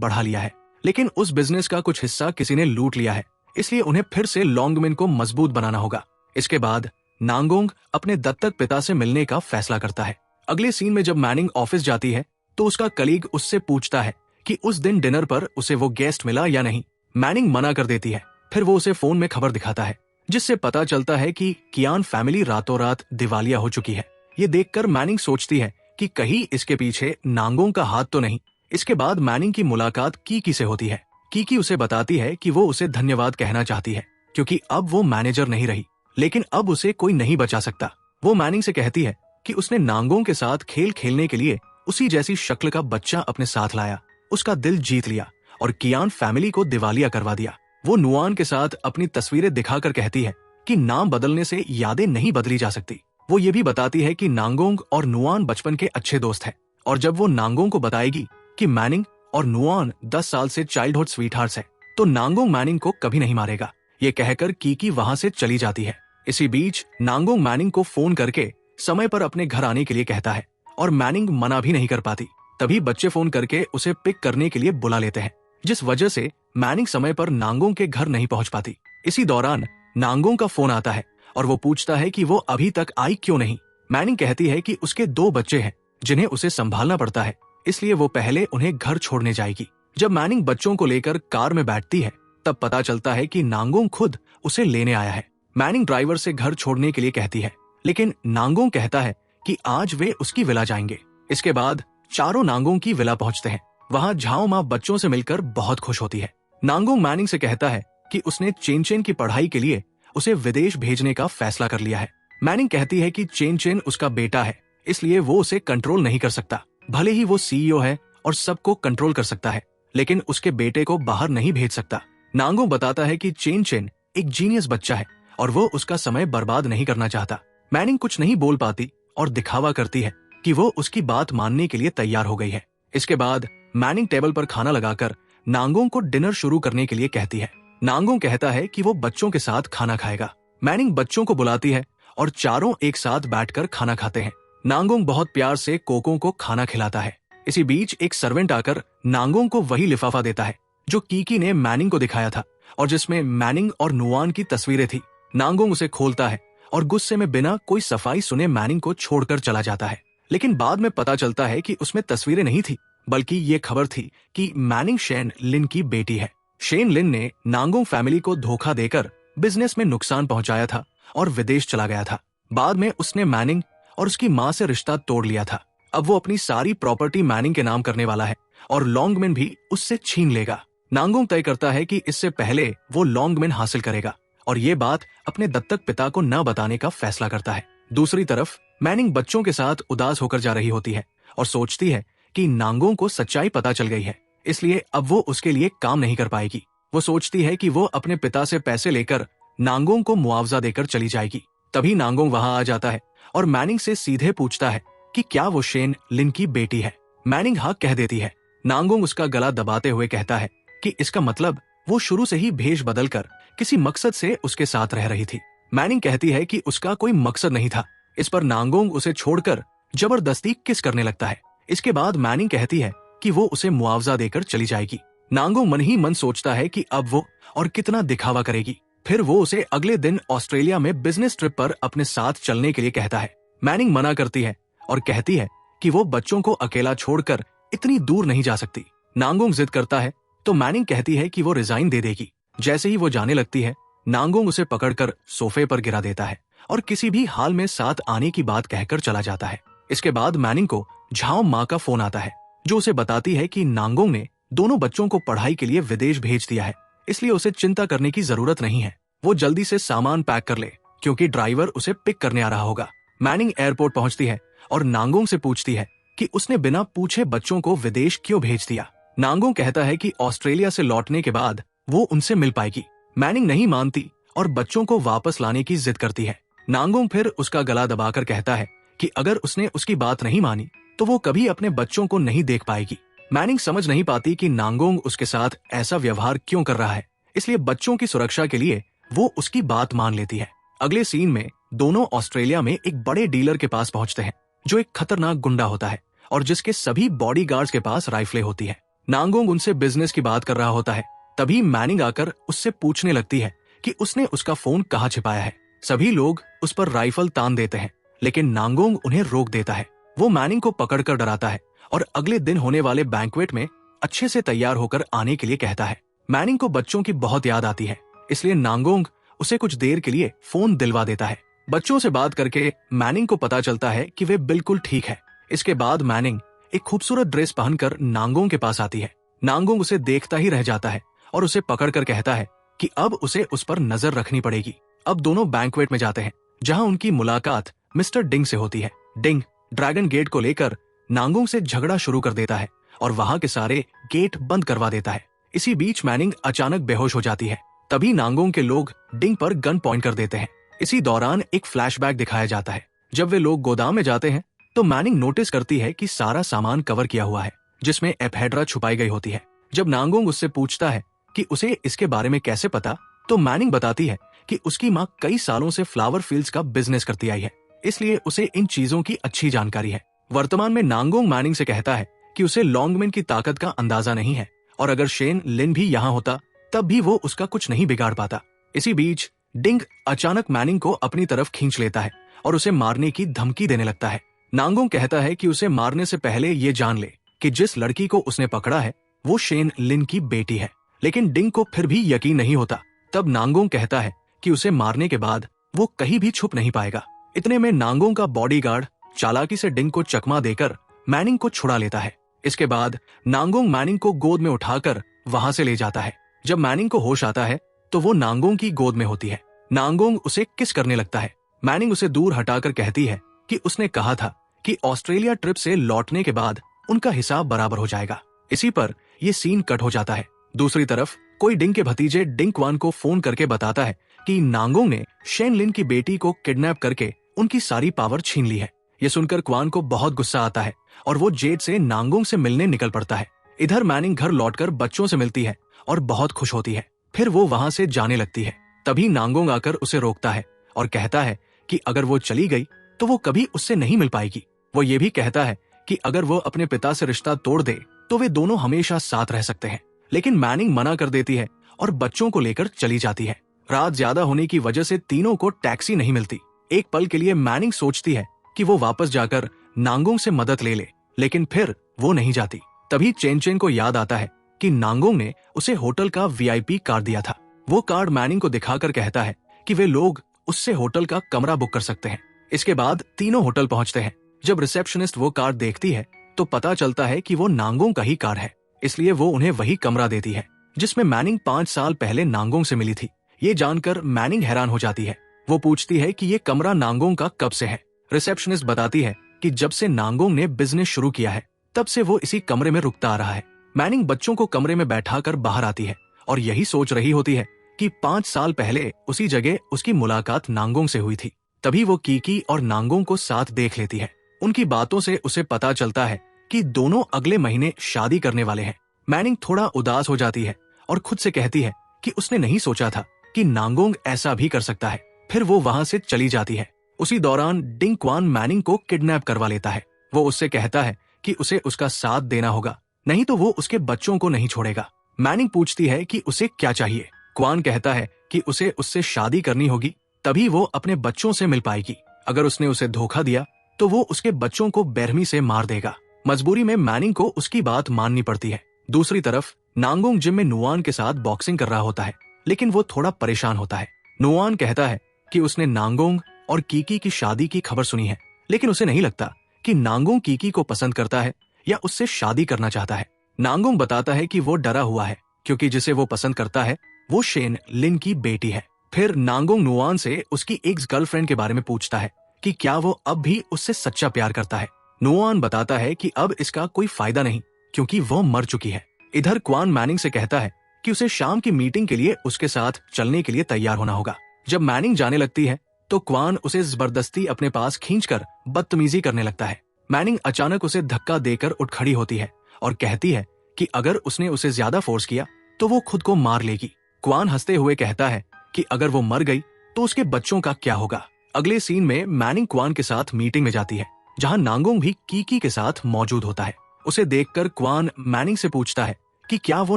बढ़ा लिया है। लेकिन उस बिजनेस का कुछ हिस्सा किसी ने लूट लिया है, इसलिए उन्हें फिर से लॉन्गमिन को मजबूत बनाना होगा। इसके बाद नांगोंग अपने दत्तक पिता से मिलने का फैसला करता है। अगले सीन में जब मैनिंग ऑफिस जाती है तो उसका कलीग उससे पूछता है कि उस दिन डिनर पर उसे वो गेस्ट मिला या नहीं। मैनिंग मना कर देती है। फिर वो उसे फोन में खबर दिखाता है, जिससे पता चलता है कि कियान फैमिली रातों रात दिवालिया हो चुकी है। ये देखकर मैनिंग सोचती है कि कहीं इसके पीछे नांगोंग का हाथ तो नहीं। इसके बाद मैनिंग की मुलाकात कीकी से होती है। कीकी उसे बताती है कि वो उसे धन्यवाद कहना चाहती है क्योंकि अब वो मैनेजर नहीं रही, लेकिन अब उसे कोई नहीं बचा सकता। वो मैनिंग से कहती है कि उसने नांगोंग के साथ खेल खेलने के लिए उसी जैसी शक्ल का बच्चा अपने साथ लाया, उसका दिल जीत लिया और कियान फैमिली को दिवालिया करवा दिया। वो नुआन के साथ अपनी तस्वीरें दिखाकर कहती है कि नाम बदलने से यादें नहीं बदली जा सकती। वो ये भी बताती है कि नांगोंग और नुआन बचपन के अच्छे दोस्त हैं और जब वो नांगोंग को बताएगी कि मैनिंग और नुआन 10 साल से चाइल्डहुड स्वीटहार्ट्स हैं, तो नांगोंग मैनिंग को कभी नहीं मारेगा। ये कहकर कीकी वहां से चली जाती है। इसी बीच नांगोंग मैनिंग को फोन करके समय पर अपने घर आने के लिए कहता है और मैनिंग मना भी नहीं कर पाती। तभी बच्चे फोन करके उसे पिक करने के लिए बुला लेते हैं, जिस वजह से मैनिंग समय पर नांगोंग के घर नहीं पहुंच पाती। इसी दौरान नांगोंग का फोन आता है और वो पूछता है कि वो अभी तक आई क्यों नहीं। मैनिंग कहती है कि उसके 2 बच्चे हैं जिन्हें उसे संभालना पड़ता है, इसलिए वो पहले उन्हें घर छोड़ने जाएगी। जब मैनिंग बच्चों को लेकर कार में बैठती है तब पता चलता है कि नांगोंग खुद उसे लेने आया है। मैनिंग ड्राइवर से घर छोड़ने के लिए कहती है, लेकिन नांगोंग कहता है कि आज वे उसकी विला जाएंगे। इसके बाद चारों नांगोंग की विला पहुंचते हैं। वहां झाओ माँ बच्चों से मिलकर बहुत खुश होती है। नांगोंग मैनिंग से कहता है कि उसने चेन चेन की पढ़ाई के लिए उसे विदेश भेजने का फैसला कर लिया है। मैनिंग कहती है कि चेन चेन उसका बेटा है, इसलिए वो उसे कंट्रोल नहीं कर सकता। भले ही वो सीईओ है और सबको कंट्रोल कर सकता है, लेकिन उसके बेटे को बाहर नहीं भेज सकता। नांगोंग बताता है कि चेन चेन एक जीनियस बच्चा है और वो उसका समय बर्बाद नहीं करना चाहता। मैनिंग कुछ नहीं बोल पाती और दिखावा करती है कि वो उसकी बात मानने के लिए तैयार हो गई है। इसके बाद मैनिंग टेबल पर खाना लगाकर नांगोंग को डिनर शुरू करने के लिए कहती है। नांगोंग कहता है कि वो बच्चों के साथ खाना खाएगा। मैनिंग बच्चों को बुलाती है और चारों एक साथ बैठकर खाना खाते हैं। नांगोंग बहुत प्यार से कोकों को खाना खिलाता है। इसी बीच एक सर्वेंट आकर नांगोंग को वही लिफाफा देता है जो कीकी ने मैनिंग को दिखाया था और जिसमें मैनिंग और नुआन की तस्वीरें थी। नांगोंग उसे खोलता है और गुस्से में बिना कोई सफाई सुने मैनिंग को छोड़कर चला जाता है। लेकिन बाद में पता चलता है कि उसमें तस्वीरें नहीं थी, बल्कि ये खबर थी कि मैनिंग शेन लिन की बेटी है। शेन लिन ने नांगोंग फैमिली को धोखा देकर बिजनेस में नुकसान पहुंचाया था और विदेश चला गया था। बाद में उसने मैनिंग और उसकी मां से रिश्ता तोड़ लिया था। अब वो अपनी सारी प्रॉपर्टी मैनिंग के नाम करने वाला है और लॉन्गमिन भी उससे छीन लेगा। नांगोंग तय करता है कि इससे पहले वो लॉन्गमिन हासिल करेगा और ये बात अपने दत्तक पिता को न बताने का फैसला करता है। दूसरी तरफ मैनिंग बच्चों के साथ उदास होकर जा रही होती है और सोचती है कि नांगोंग को सच्चाई पता चल गई है, इसलिए अब वो उसके लिए काम नहीं कर पाएगी। वो सोचती है कि वो अपने पिता से पैसे लेकर नांगोंग को मुआवजा देकर चली जाएगी। तभी नांगोंग वहां आ जाता है और मैनिंग से सीधे पूछता है कि क्या वो शेन लिन की बेटी है। मैनिंग हाँ कह देती है। नांगोंग उसका गला दबाते हुए कहता है कि इसका मतलब वो शुरू से ही भेष बदलकर किसी मकसद से उसके साथ रह रही थी। मैनिंग कहती है कि उसका कोई मकसद नहीं था। इस पर नांगोंग उसे छोड़कर जबरदस्ती किस करने लगता है। इसके बाद मैनिंग कहती है कि वो उसे मुआवजा देकर चली जाएगी। नांगोंग मन ही मन सोचता है कि अब वो और कितना दिखावा करेगी। फिर वो उसे अगले दिन ऑस्ट्रेलिया में बिजनेस ट्रिप पर अपने साथ चलने के लिए कहता है। मैनिंग मना करती है और कहती है कि वो बच्चों को अकेला छोड़कर इतनी दूर नहीं जा सकती। नांगोंग जिद करता है तो मैनिंग कहती है कि वो रिजाइन दे देगी। जैसे ही वो जाने लगती है, नांगोंग उसे पकड़कर सोफे पर गिरा देता है और किसी भी हाल में साथ आने की बात कहकर चला जाता है। इसके बाद मैनिंग को झाओ माँ का फोन आता है जो उसे बताती है कि नांगोंग ने दोनों बच्चों को पढ़ाई के लिए विदेश भेज दिया है, इसलिए उसे चिंता करने की जरूरत नहीं है। वो जल्दी से सामान पैक कर ले क्योंकि ड्राइवर उसे पिक करने आ रहा होगा। मैनिंग एयरपोर्ट पहुंचती है और नांगोंग से पूछती है कि उसने बिना पूछे बच्चों को विदेश क्यों भेज दिया। नांगोंग कहता है कि ऑस्ट्रेलिया से लौटने के बाद वो उनसे मिल पाएगी। मैनिंग नहीं मानती और बच्चों को वापस लाने की जिद करती है। नांगोंग फिर उसका गला दबाकर कहता है कि अगर उसने उसकी बात नहीं मानी तो वो कभी अपने बच्चों को नहीं देख पाएगी। मैनिंग समझ नहीं पाती कि नांगोंग उसके साथ ऐसा व्यवहार क्यों कर रहा है, इसलिए बच्चों की सुरक्षा के लिए वो उसकी बात मान लेती है। अगले सीन में दोनों ऑस्ट्रेलिया में एक बड़े डीलर के पास पहुंचते हैं जो एक खतरनाक गुंडा होता है और जिसके सभी बॉडीगार्ड्स के पास राइफलें होती है। नांगोंग उनसे बिजनेस की बात कर रहा होता है। तभी मैनिंग आकर उससे पूछने लगती है कि उसने उसका फोन कहाँ छिपाया है। सभी लोग उस पर राइफल तान देते हैं, लेकिन नांगोंग उन्हें रोक देता है। वो मैनिंग को पकड़कर डराता है और अगले दिन होने वाले बैंक्वेट में अच्छे से तैयार होकर आने के लिए कहता है। मैनिंग को बच्चों की बहुत याद आती है, इसलिए नांगोंग उसे कुछ देर के लिए फोन दिलवा देता है। बच्चों से बात करके मैनिंग को पता चलता है कि वे बिल्कुल ठीक है। इसके बाद मैनिंग एक खूबसूरत ड्रेस पहनकर नांगोंग के पास आती है। नांगोंग उसे देखता ही रह जाता है और उसे पकड़कर कहता है कि अब उसे उस पर नजर रखनी पड़ेगी। अब दोनों बैंक्वेट में जाते हैं, जहां उनकी मुलाकात मिस्टर डिंग से होती है। डिंग ड्रैगन गेट को लेकर नांगोंग से झगड़ा शुरू कर देता है और वहां के सारे गेट बंद करवा देता है। इसी बीच मैनिंग अचानक बेहोश हो जाती है। तभी नांगोंग के लोग डिंग पर गन पॉइंट कर देते हैं। इसी दौरान एक फ्लैशबैक दिखाया जाता है। जब वे लोग गोदाम में जाते हैं तो मैनिंग नोटिस करती है कि सारा सामान कवर किया हुआ है, जिसमें एपहेड्रा छुपाई गई होती है। जब नांगोंग उससे पूछता है कि उसे इसके बारे में कैसे पता, तो मैनिंग बताती है कि उसकी माँ कई सालों से फ्लावर फील्ड्स का बिजनेस करती आई है, इसलिए उसे इन चीजों की अच्छी जानकारी है। वर्तमान में नांगोंग मैनिंग से कहता है कि उसे लॉन्गमैन की ताकत का अंदाजा नहीं है और अगर शेन लिन भी यहाँ होता तब भी वो उसका कुछ नहीं बिगाड़ पाता। इसी बीच डिंग अचानक मैनिंग को अपनी तरफ खींच लेता है और उसे मारने की धमकी देने लगता है। नांगोंग कहता है कि उसे मारने से पहले ये जान ले कि जिस लड़की को उसने पकड़ा है वो शेन लिन की बेटी है, लेकिन डिंग को फिर भी यकीन नहीं होता। तब नांगोंग कहता है कि उसे मारने के बाद वो कहीं भी छुप नहीं पाएगा। इतने में नांगोंग का बॉडीगार्ड चालाकी से डिंग को चकमा देकर मैनिंग को छुड़ा लेता है। इसके बाद नांगोंग मैनिंग को गोद में उठाकर वहां से ले जाता है। जब मैनिंग को होश आता है तो वो नांगोंग की गोद में होती है। नांगोंग उसे किस करने लगता है। मैनिंग उसे दूर हटाकर कहती है कि उसने कहा था कि ऑस्ट्रेलिया ट्रिप से लौटने के बाद उनका हिसाब बराबर हो जाएगा। इसी पर यह सीन कट हो जाता है। दूसरी तरफ कोई डिंग के भतीजे डिंग क्वान को फोन करके बताता है कि नांगोंग ने शेन लिन की बेटी को किडनैप करके उनकी सारी पावर छीन ली है। ये सुनकर क्वान को बहुत गुस्सा आता है और वो जेट से नांगोंग से मिलने निकल पड़ता है। इधर मैनिंग घर लौटकर बच्चों से मिलती है और बहुत खुश होती है। फिर वो वहां से जाने लगती है। तभी नांगोंग आकर उसे रोकता है और कहता है कि अगर वो चली गई तो वो कभी उससे नहीं मिल पाएगी। वो ये भी कहता है कि अगर वो अपने पिता से रिश्ता तोड़ दे तो वे दोनों हमेशा साथ रह सकते हैं। लेकिन मैनिंग मना कर देती है और बच्चों को लेकर चली जाती है। रात ज्यादा होने की वजह से तीनों को टैक्सी नहीं मिलती। एक पल के लिए मैनिंग सोचती है कि वो वापस जाकर नांगोंग से मदद ले ले, लेकिन फिर वो नहीं जाती। तभी चेन चेन को याद आता है कि नांगोंग ने उसे होटल का VIP कार्ड दिया था। वो कार्ड मैनिंग को दिखाकर कहता है कि वे लोग उससे होटल का कमरा बुक कर सकते हैं। इसके बाद तीनों होटल पहुंचते हैं। जब रिसेप्शनिस्ट वो कार्ड देखती है तो पता चलता है कि वो नांगोंग का ही कार्ड है, इसलिए वो उन्हें वही कमरा देती है जिसमें मैनिंग 5 साल पहले नांगोंग से मिली थी। ये जानकर मैनिंग हैरान हो जाती है। वो पूछती है कि ये कमरा नांगोंग का कब से है। रिसेप्शनिस्ट बताती है कि जब से नांगोंग ने बिजनेस शुरू किया है तब से वो इसी कमरे में रुकता आ रहा है। मैनिंग बच्चों को कमरे में बैठाकर बाहर आती है और यही सोच रही होती है कि 5 साल पहले उसी जगह उसकी मुलाकात नांगोंग से हुई थी। तभी वो कीकी और नांगोंग को साथ देख लेती है। उनकी बातों से उसे पता चलता है कि दोनों अगले महीने शादी करने वाले हैं। मैनिंग थोड़ा उदास हो जाती है और खुद से कहती है कि उसने नहीं सोचा था कि नांगोंग ऐसा भी कर सकता है। फिर वो वहां से चली जाती है। उसी दौरान डिंग क्वान मैनिंग को किडनैप करवा लेता है। वो उससे कहता है कि उसे उसका साथ देना होगा, नहीं तो वो उसके बच्चों को नहीं छोड़ेगा। मैनिंग पूछती है कि उसे क्या चाहिए। क्वान कहता है कि उसे उससे शादी करनी होगी, तभी वो अपने बच्चों से मिल पाएगी। अगर उसने उसे धोखा दिया तो वो उसके बच्चों को बेरहमी से मार देगा। मजबूरी में मैनिंग को उसकी बात माननी पड़ती है। दूसरी तरफ नांगोंग जिम में नुआन के साथ बॉक्सिंग कर रहा होता है, लेकिन वो थोड़ा परेशान होता है। नुआन कहता है कि उसने नांगोंग और कीकी की शादी की खबर सुनी है, लेकिन उसे नहीं लगता कि नांगोंग कीकी को पसंद करता है या उससे शादी करना चाहता है। नांगोंग बताता है कि वो डरा हुआ है क्योंकि जिसे वो पसंद करता है वो शेन लिन की बेटी है। फिर नांगोंग नुआन से उसकी एक्स गर्लफ्रेंड के बारे में पूछता है कि क्या वो अब भी उससे सच्चा प्यार करता है। नुआन बताता है कि अब इसका कोई फायदा नहीं क्योंकि वो मर चुकी है। इधर क्वान मैनिंग से कहता है कि उसे शाम की मीटिंग के लिए उसके साथ चलने के लिए तैयार होना होगा। जब मैनिंग जाने लगती है तो क्वान उसे जबरदस्ती अपने पास खींचकर बदतमीजी करने लगता है। मैनिंग अचानक उसे धक्का देकर उठ खड़ी होती है और कहती है कि अगर उसने उसे ज्यादा फोर्स किया तो वो खुद को मार लेगी। क्वान हंसते हुए कहता है कि अगर वो मर गई तो उसके बच्चों का क्या होगा। अगले सीन में मैनिंग क्वान के साथ मीटिंग में जाती है जहां नांगोंग भी कीकी के साथ मौजूद होता है। उसे देखकर क्वान मैनिंग से पूछता है कि क्या वो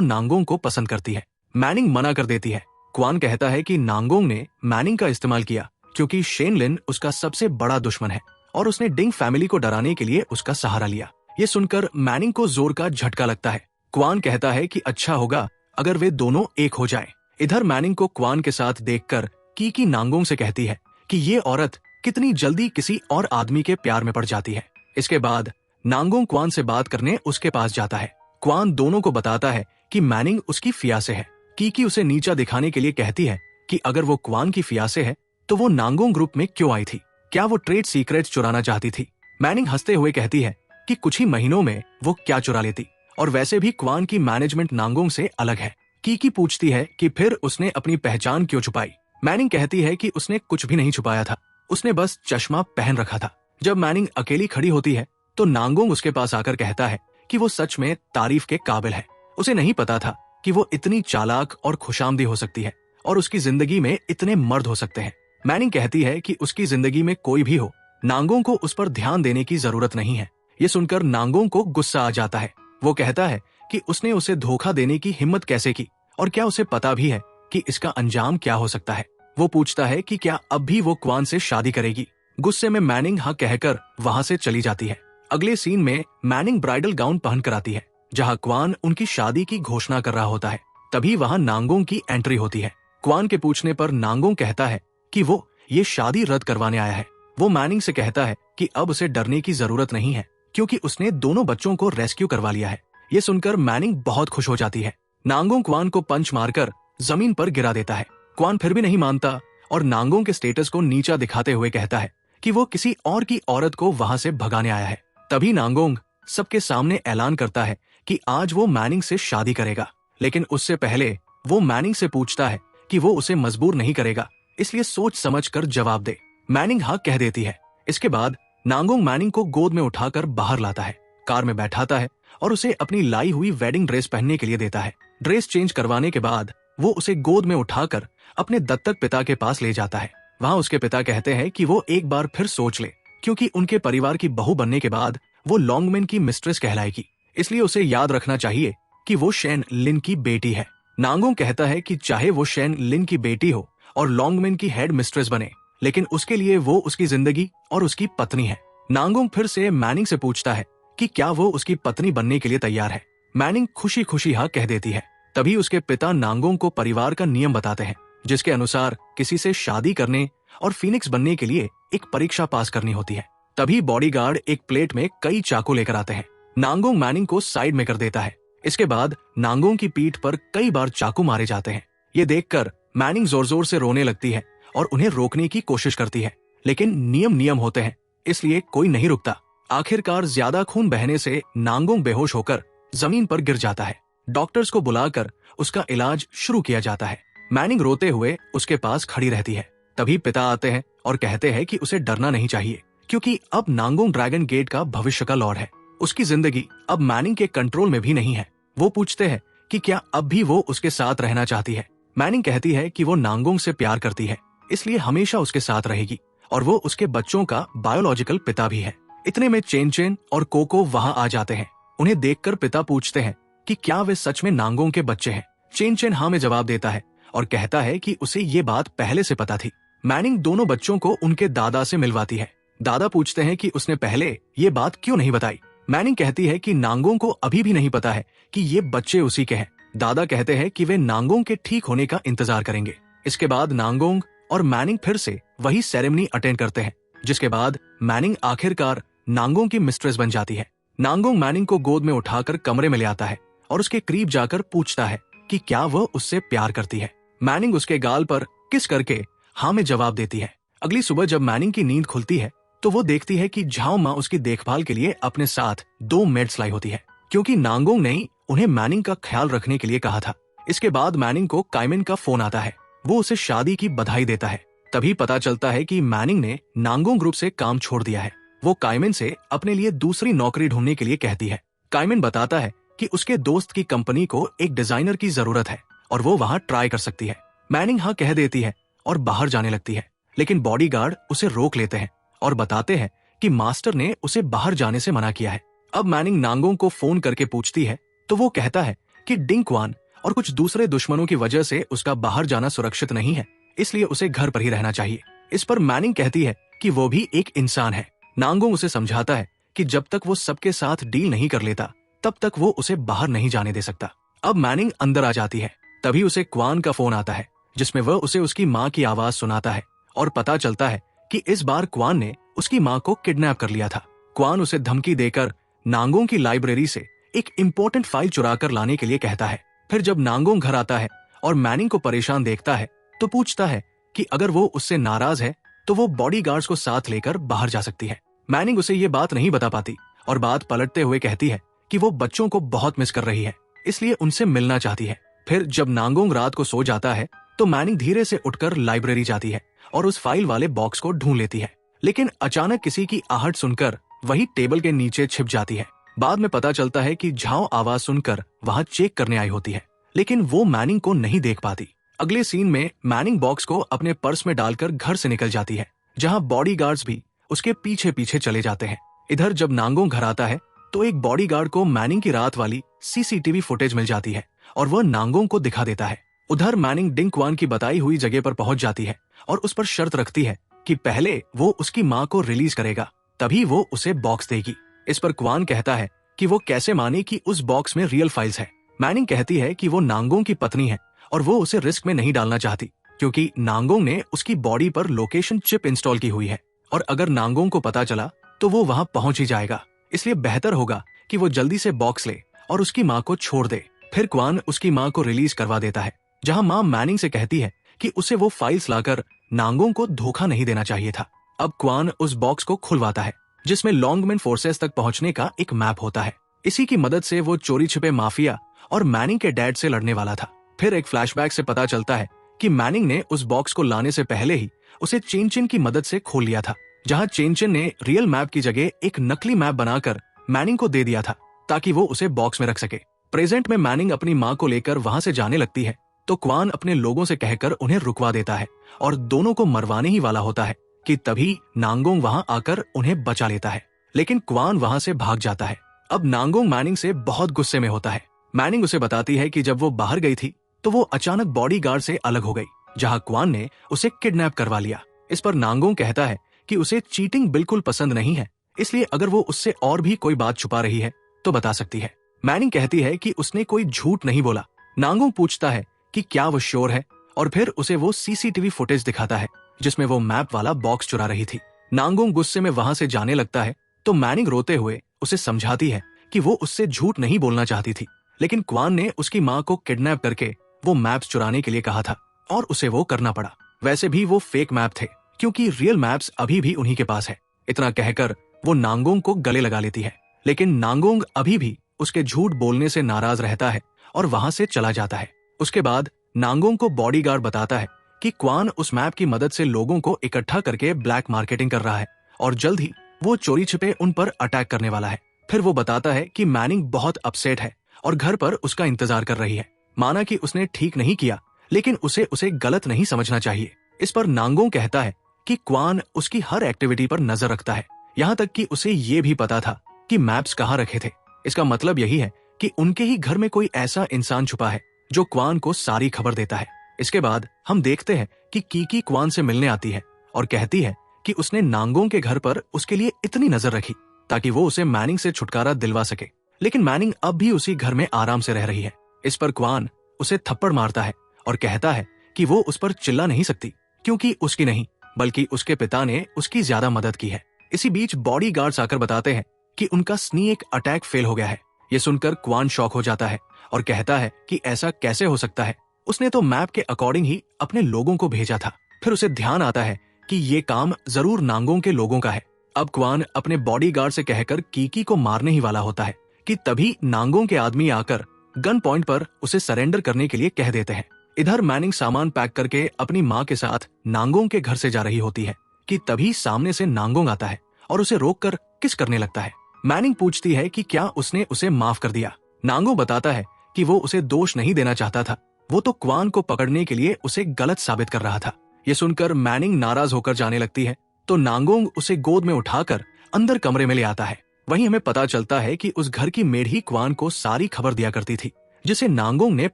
नांगोंग को पसंद करती है। मैनिंग मना कर देती है। क्वान कहता है कि नांगोंग ने मैनिंग का इस्तेमाल किया क्योंकि शेन लिन उसका सबसे बड़ा दुश्मन है और उसने डिंग फैमिली को डराने के लिए उसका सहारा लिया। ये सुनकर मैनिंग को जोर का झटका लगता है। क्वान कहता है कि अच्छा होगा अगर वे दोनों एक हो जाएं। इधर मैनिंग को क्वान के साथ देखकर कीकी नांगोंग से कहती है कि ये औरत कितनी जल्दी किसी और आदमी के प्यार में पड़ जाती है। इसके बाद नांगोंग क्वान से बात करने उसके पास जाता है। क्वान दोनों को बताता है कि मैनिंग उसकी फियांसे है। कीकी उसे नीचा दिखाने के लिए कहती है कि अगर वो क्वान की फियांसे है तो वो नांगोंग ग्रुप में क्यों आई थी? क्या वो ट्रेड सीक्रेट चुराना चाहती थी? मैनिंग हंसते हुए कहती है कि कुछ ही महीनों में वो क्या चुरा लेती, और वैसे भी क्वान की मैनेजमेंट नांगोंग से अलग है। कीकी पूछती है कि फिर उसने अपनी पहचान क्यों छुपाई? मैनिंग कहती है कि उसने कुछ भी नहीं छुपाया था, उसने बस चश्मा पहन रखा था। जब मैनिंग अकेली खड़ी होती है तो नांगोंग उसके पास आकर कहता है कि वो सच में तारीफ के काबिल है। उसे नहीं पता था कि वो इतनी चालाक और खुशामदी हो सकती है और उसकी जिंदगी में इतने मर्द हो सकते हैं। मैनिंग कहती है कि उसकी जिंदगी में कोई भी हो, नांगोंग को उस पर ध्यान देने की जरूरत नहीं है। ये सुनकर नांगोंग को गुस्सा आ जाता है। वो कहता है कि उसने उसे धोखा देने की हिम्मत कैसे की और क्या उसे पता भी है कि इसका अंजाम क्या हो सकता है। वो पूछता है कि क्या अब भी वो क्वान से शादी करेगी। गुस्से में मैनिंग हाँ कहकर वहां से चली जाती है। अगले सीन में मैनिंग ब्राइडल गाउन पहनकर आती है जहां क्वान उनकी शादी की घोषणा कर रहा होता है। तभी वहां नांगोंग की एंट्री होती है। क्वान के पूछने पर नांगोंग कहता है कि वो ये शादी रद्द करवाने आया है। वो मैनिंग से कहता है कि अब उसे डरने की जरूरत नहीं है क्योंकि उसने दोनों बच्चों को रेस्क्यू करवा लिया है। ये सुनकर मैनिंग बहुत खुश हो जाती है। नांगोंग क्वान को पंच मारकर जमीन पर गिरा देता है। क्वान फिर भी नहीं मानता और नांगोंग के स्टेटस को नीचा दिखाते हुए कहता है कि वो किसी और की औरत को वहां से भगाने आया है। तभी नांगोंग सबके सामने ऐलान करता है कि आज वो मैनिंग से शादी करेगा, लेकिन उससे पहले वो मैनिंग से पूछता है कि वो उसे मजबूर नहीं करेगा, इसलिए सोच समझ कर जवाब दे। मैनिंग हाँ कह देती है। इसके बाद नांगोंग मैनिंग को गोद में उठाकर बाहर लाता है, कार में बैठाता है और उसे अपनी लाई हुई वेडिंग ड्रेस पहनने के लिए देता है। ड्रेस चेंज करवाने के बाद वो उसे गोद में उठाकर अपने दत्तक पिता के पास ले जाता है। वहाँ उसके पिता कहते हैं कि वो एक बार फिर सोच ले क्योंकि उनके परिवार की बहू बनने के बाद वो लॉन्गमैन की मिस्ट्रेस कहलाएगी, इसलिए उसे याद रखना चाहिए कि वो शेन लिन की बेटी है। नांगोंग कहता है कि चाहे वो शेन लिन की बेटी हो और लॉन्गमैन की हेड मिस्ट्रेस बने, लेकिन उसके लिए वो उसकी जिंदगी और उसकी पत्नी है। नांगोंग फिर से मैनिंग से पूछता है कि क्या वो उसकी पत्नी बनने के लिए तैयार है। मैनिंग खुशी खुशी हाँ कह देती है। तभी उसके पिता नांगोंग को परिवार का नियम बताते हैं, जिसके अनुसार किसी से शादी करने और फीनिक्स बनने के लिए एक परीक्षा पास करनी होती है। तभी बॉडीगार्ड एक प्लेट में कई चाकू लेकर आते हैं। नांगोंग मैनिंग को साइड में कर देता है। इसके बाद नांगोंग की पीठ पर कई बार चाकू मारे जाते हैं। ये देखकर मैनिंग जोर जोर से रोने लगती है और उन्हें रोकने की कोशिश करती है, लेकिन नियम होते हैं, इसलिए कोई नहीं रुकता। आखिरकार ज्यादा खून बहने से नांगोंग बेहोश होकर जमीन पर गिर जाता है। डॉक्टर्स को बुलाकर उसका इलाज शुरू किया जाता है। मैनिंग रोते हुए उसके पास खड़ी रहती है। तभी पिता आते हैं और कहते हैं कि उसे डरना नहीं चाहिए क्योंकि अब नांगोंग ड्रैगन गेट का भविष्य का लॉर्ड है। उसकी जिंदगी अब मैनिंग के कंट्रोल में भी नहीं है। वो पूछते हैं कि क्या अब भी वो उसके साथ रहना चाहती है। मैनिंग कहती है कि वो नांगोंग से प्यार करती है, इसलिए हमेशा उसके साथ रहेगी और वो उसके बच्चों का बायोलॉजिकल पिता भी है। इतने में चेन चेन और कोको वहां आ जाते हैं। उन्हें देखकर पिता पूछते हैं कि क्या वे सच में नांगोंग के बच्चे हैं। चेन चेन हाँ में जवाब देता है और कहता है कि उसे ये बात पहले से पता थी। मैनिंग दोनों बच्चों को उनके दादा से मिलवाती है। दादा पूछते हैं कि उसने पहले ये बात क्यों नहीं बताई। मैनिंग कहती है कि नांगोंग को अभी भी नहीं पता है कि ये बच्चे उसी के हैं। दादा कहते हैं कि वे नांगोंग के ठीक होने का इंतजार करेंगे। इसके बाद नांगोंग और मैनिंग फिर से वही सेरेमनी अटेंड करते हैं, जिसके बाद मैनिंग आखिरकार नांगोंग की मिस्ट्रेस बन जाती है। नांगोंग मैनिंग को गोद में उठाकर कमरे में ले आता है और उसके करीब जाकर पूछता है कि क्या वह उससे प्यार करती है। मैनिंग उसके गाल पर किस करके हाँ में जवाब देती है। अगली सुबह जब मैनिंग की नींद खुलती है तो वो देखती है कि झाओ माँ उसकी देखभाल के लिए अपने साथ 2 मेड्स लाई होती है, क्योंकि नांगोंग ने उन्हें मैनिंग का ख्याल रखने के लिए कहा था। इसके बाद मैनिंग को काइमेन का फोन आता है। वो उसे शादी की बधाई देता है। तभी पता चलता है कि मैनिंग ने नांगोंग ग्रुप से काम छोड़ दिया है। वो काइमेन से अपने लिए दूसरी नौकरी ढूंढने के लिए कहती है। काइमेन बताता है कि उसके दोस्त की कंपनी को एक डिजाइनर की जरूरत है और वो वहां ट्राई कर सकती है। मैनिंग हाँ कह देती है और बाहर जाने लगती है, लेकिन बॉडीगार्ड उसे रोक लेते हैं और बताते हैं कि मास्टर ने उसे बाहर जाने से मना किया है। अब मैनिंग नांगोंग को फोन करके पूछती है तो वो कहता है कि डिंग क्वान और कुछ दूसरे दुश्मनों की वजह से उसका बाहर जाना सुरक्षित नहीं है, इसलिए उसे घर पर ही रहना चाहिए। इस पर मैनिंग कहती है कि वो भी एक इंसान है। नांगोंग उसे समझाता है कि जब तक वो सबके साथ डील नहीं कर लेता तब तक वो उसे बाहर नहीं जाने दे सकता। अब मैनिंग अंदर आ जाती है, तभी उसे क्वान का फोन आता है जिसमें वह उसे उसकी माँ की आवाज सुनाता है और पता चलता है कि इस बार क्वान ने उसकी माँ को किडनैप कर लिया था। क्वान उसे धमकी देकर नांगोंग की लाइब्रेरी से एक इम्पोर्टेंट फाइल चुरा कर लाने के लिए कहता है। फिर जब नांगोंग घर आता है और मैनिंग को परेशान देखता है तो पूछता है कि अगर वो उससे नाराज है तो वो बॉडीगार्ड्स को साथ लेकर बाहर जा सकती है। मैनिंग उसे ये बात नहीं बता पाती और बात पलटते हुए कहती है कि वो बच्चों को बहुत मिस कर रही है, इसलिए उनसे मिलना चाहती है। फिर जब नांगोंग रात को सो जाता है तो मैनिंग धीरे से उठकर लाइब्रेरी जाती है और उस फाइल वाले बॉक्स को ढूंढ लेती है, लेकिन अचानक किसी की आहट सुनकर वही टेबल के नीचे छिप जाती है। बाद में पता चलता है कि झाओ आवाज सुनकर वहां चेक करने आई होती है, लेकिन वो मैनिंग को नहीं देख पाती। अगले सीन में मैनिंग बॉक्स को अपने पर्स में डालकर घर से निकल जाती है, जहां बॉडीगार्ड्स भी उसके पीछे पीछे चले जाते हैं। इधर जब नांगोंग घर आता है तो एक बॉडीगार्ड को मैनिंग की रात वाली सीसीटीवी फुटेज मिल जाती है और वह नांगोंग को दिखा देता है। उधर मैनिंग डिंग क्वान की बताई हुई जगह पर पहुंच जाती है और उस पर शर्त रखती है कि पहले वो उसकी माँ को रिलीज करेगा, तभी वो उसे बॉक्स देगी। इस पर क्वान कहता है कि वो कैसे माने कि उस बॉक्स में रियल फाइल्स है। मैनिंग कहती है कि वो नांगोंग की पत्नी है और वो उसे रिस्क में नहीं डालना चाहती, क्योंकि नांगोंग ने उसकी बॉडी पर लोकेशन चिप इंस्टॉल की हुई है और अगर नांगोंग को पता चला तो वो वहां पहुंच ही जाएगा, इसलिए बेहतर होगा कि वो जल्दी से बॉक्स ले और उसकी माँ को छोड़ दे। फिर क्वान उसकी माँ को रिलीज करवा देता है, जहां माँ मैनिंग से कहती है कि उसे वो फाइल्स लाकर नांगोंग को धोखा नहीं देना चाहिए था। अब क्वान उस बॉक्स को खुलवाता है जिसमें लॉन्गमैन फोर्सेस तक पहुंचने का एक मैप होता है। इसी की मदद से वो चोरी छिपे माफिया और मैनिंग के डैड से लड़ने वाला था। फिर एक फ्लैशबैक से पता चलता है कि मैनिंग ने उस बॉक्स को लाने से पहले ही उसे चेनचिन की मदद से खोल लिया था, जहां चेनचिन ने रियल मैप की जगह एक नकली मैप बनाकर मैनिंग को दे दिया था ताकि वो उसे बॉक्स में रख सके। प्रेजेंट में मैनिंग अपनी माँ को लेकर वहां से जाने लगती है तो क्वान अपने लोगों से कहकर उन्हें रुकवा देता है और दोनों को मरवाने ही वाला होता है कि तभी नांगोंग वहां आकर उन्हें बचा लेता है, लेकिन क्वान वहां से भाग जाता है। अब नांगोंग मैनिंग से बहुत गुस्से में होता है। मैनिंग उसे बताती है कि जब वो बाहर गई थी तो वो अचानक बॉडीगार्ड से अलग हो गई, जहां क्वान ने उसे किडनैप करवा लिया। इस पर नांगोंग कहता है कि उसे चीटिंग बिल्कुल पसंद नहीं है, इसलिए अगर वो उससे और भी कोई बात छुपा रही है तो बता सकती है। मैनिंग कहती है कि उसने कोई झूठ नहीं बोला। नांगोंग पूछता है कि क्या वो श्योर है और फिर उसे वो सीसीटीवी फुटेज दिखाता है जिसमें वो मैप वाला बॉक्स चुरा रही थी। नांगोंग गुस्से में वहां से जाने लगता है तो मैनिंग रोते हुए उसे समझाती है कि वो उससे झूठ नहीं बोलना चाहती थी, लेकिन क्वान ने उसकी माँ को किडनैप करके वो मैप्स चुराने के लिए कहा था और उसे वो करना पड़ा। वैसे भी वो फेक मैप थे क्योंकि रियल मैप्स अभी भी उन्हीं के पास है। इतना कहकर वो नांगोंग को गले लगा लेती है, लेकिन नांगोंग अभी भी उसके झूठ बोलने से नाराज रहता है और वहां से चला जाता है। उसके बाद नांगोंग को बॉडीगार्ड बताता है कि क्वान उस मैप की मदद से लोगों को इकट्ठा करके ब्लैक मार्केटिंग कर रहा है और जल्द ही वो चोरी छिपे उन पर अटैक करने वाला है। फिर वो बताता है कि मैनिंग बहुत अपसेट है और घर पर उसका इंतजार कर रही है। माना कि उसने ठीक नहीं किया, लेकिन उसे गलत नहीं समझना चाहिए। इस पर नांगोंग कहता है कि क्वान उसकी हर एक्टिविटी पर नजर रखता है, यहाँ तक कि उसे ये भी पता था कि मैप्स कहाँ रखे थे। इसका मतलब यही है कि उनके ही घर में कोई ऐसा इंसान छुपा है जो क्वान को सारी खबर देता है। इसके बाद हम देखते हैं कि कीकी क्वान से मिलने आती है और कहती है कि उसने नांगोंग के घर पर उसके लिए इतनी नजर रखी ताकि वो उसे मैनिंग से छुटकारा दिलवा सके, लेकिन मैनिंग अब भी उसी घर में आराम से रह रही है। इस पर क्वान उसे थप्पड़ मारता है और कहता है कि वो उस पर चिल्ला नहीं सकती क्योंकि उसकी नहीं बल्कि उसके पिता ने उसकी ज्यादा मदद की है। इसी बीच बॉडीगार्ड्स आकर बताते हैं कि उनका स्नीक अटैक फेल हो गया है। ये सुनकर क्वान शॉक हो जाता है और कहता है कि ऐसा कैसे हो सकता है, उसने तो मैप के अकॉर्डिंग ही अपने लोगों को भेजा था। फिर उसे ध्यान आता है कि ये काम जरूर नांगोंग के लोगों का है। अब क्वान अपने बॉडीगार्ड से कहकर कीकी को मारने ही वाला होता है कि तभी नांगोंग के आदमी आकर गन पॉइंट पर उसे सरेंडर करने के लिए कह देते हैं। इधर मैनिंग सामान पैक करके अपनी माँ के साथ नांगोंग के घर से जा रही होती है कि तभी सामने से नांगोंग आता है और उसे रोककर किस करने लगता है। मैनिंग पूछती है कि क्या उसने उसे माफ कर दिया। नांगोंग बताता है कि वो उसे दोष नहीं देना चाहता था, वो तो क्वान को पकड़ने के लिए उसे गलत साबित कर रहा था। ये सुनकर मैनिंग नाराज होकर जाने लगती है तो नांगोंग उसे गोद में उठाकर अंदर कमरे में ले आता है। वहीं हमें पता चलता है कि उस घर की मेढ़ी क्वान को सारी खबर दिया करती थी, जिसे नांगोंग ने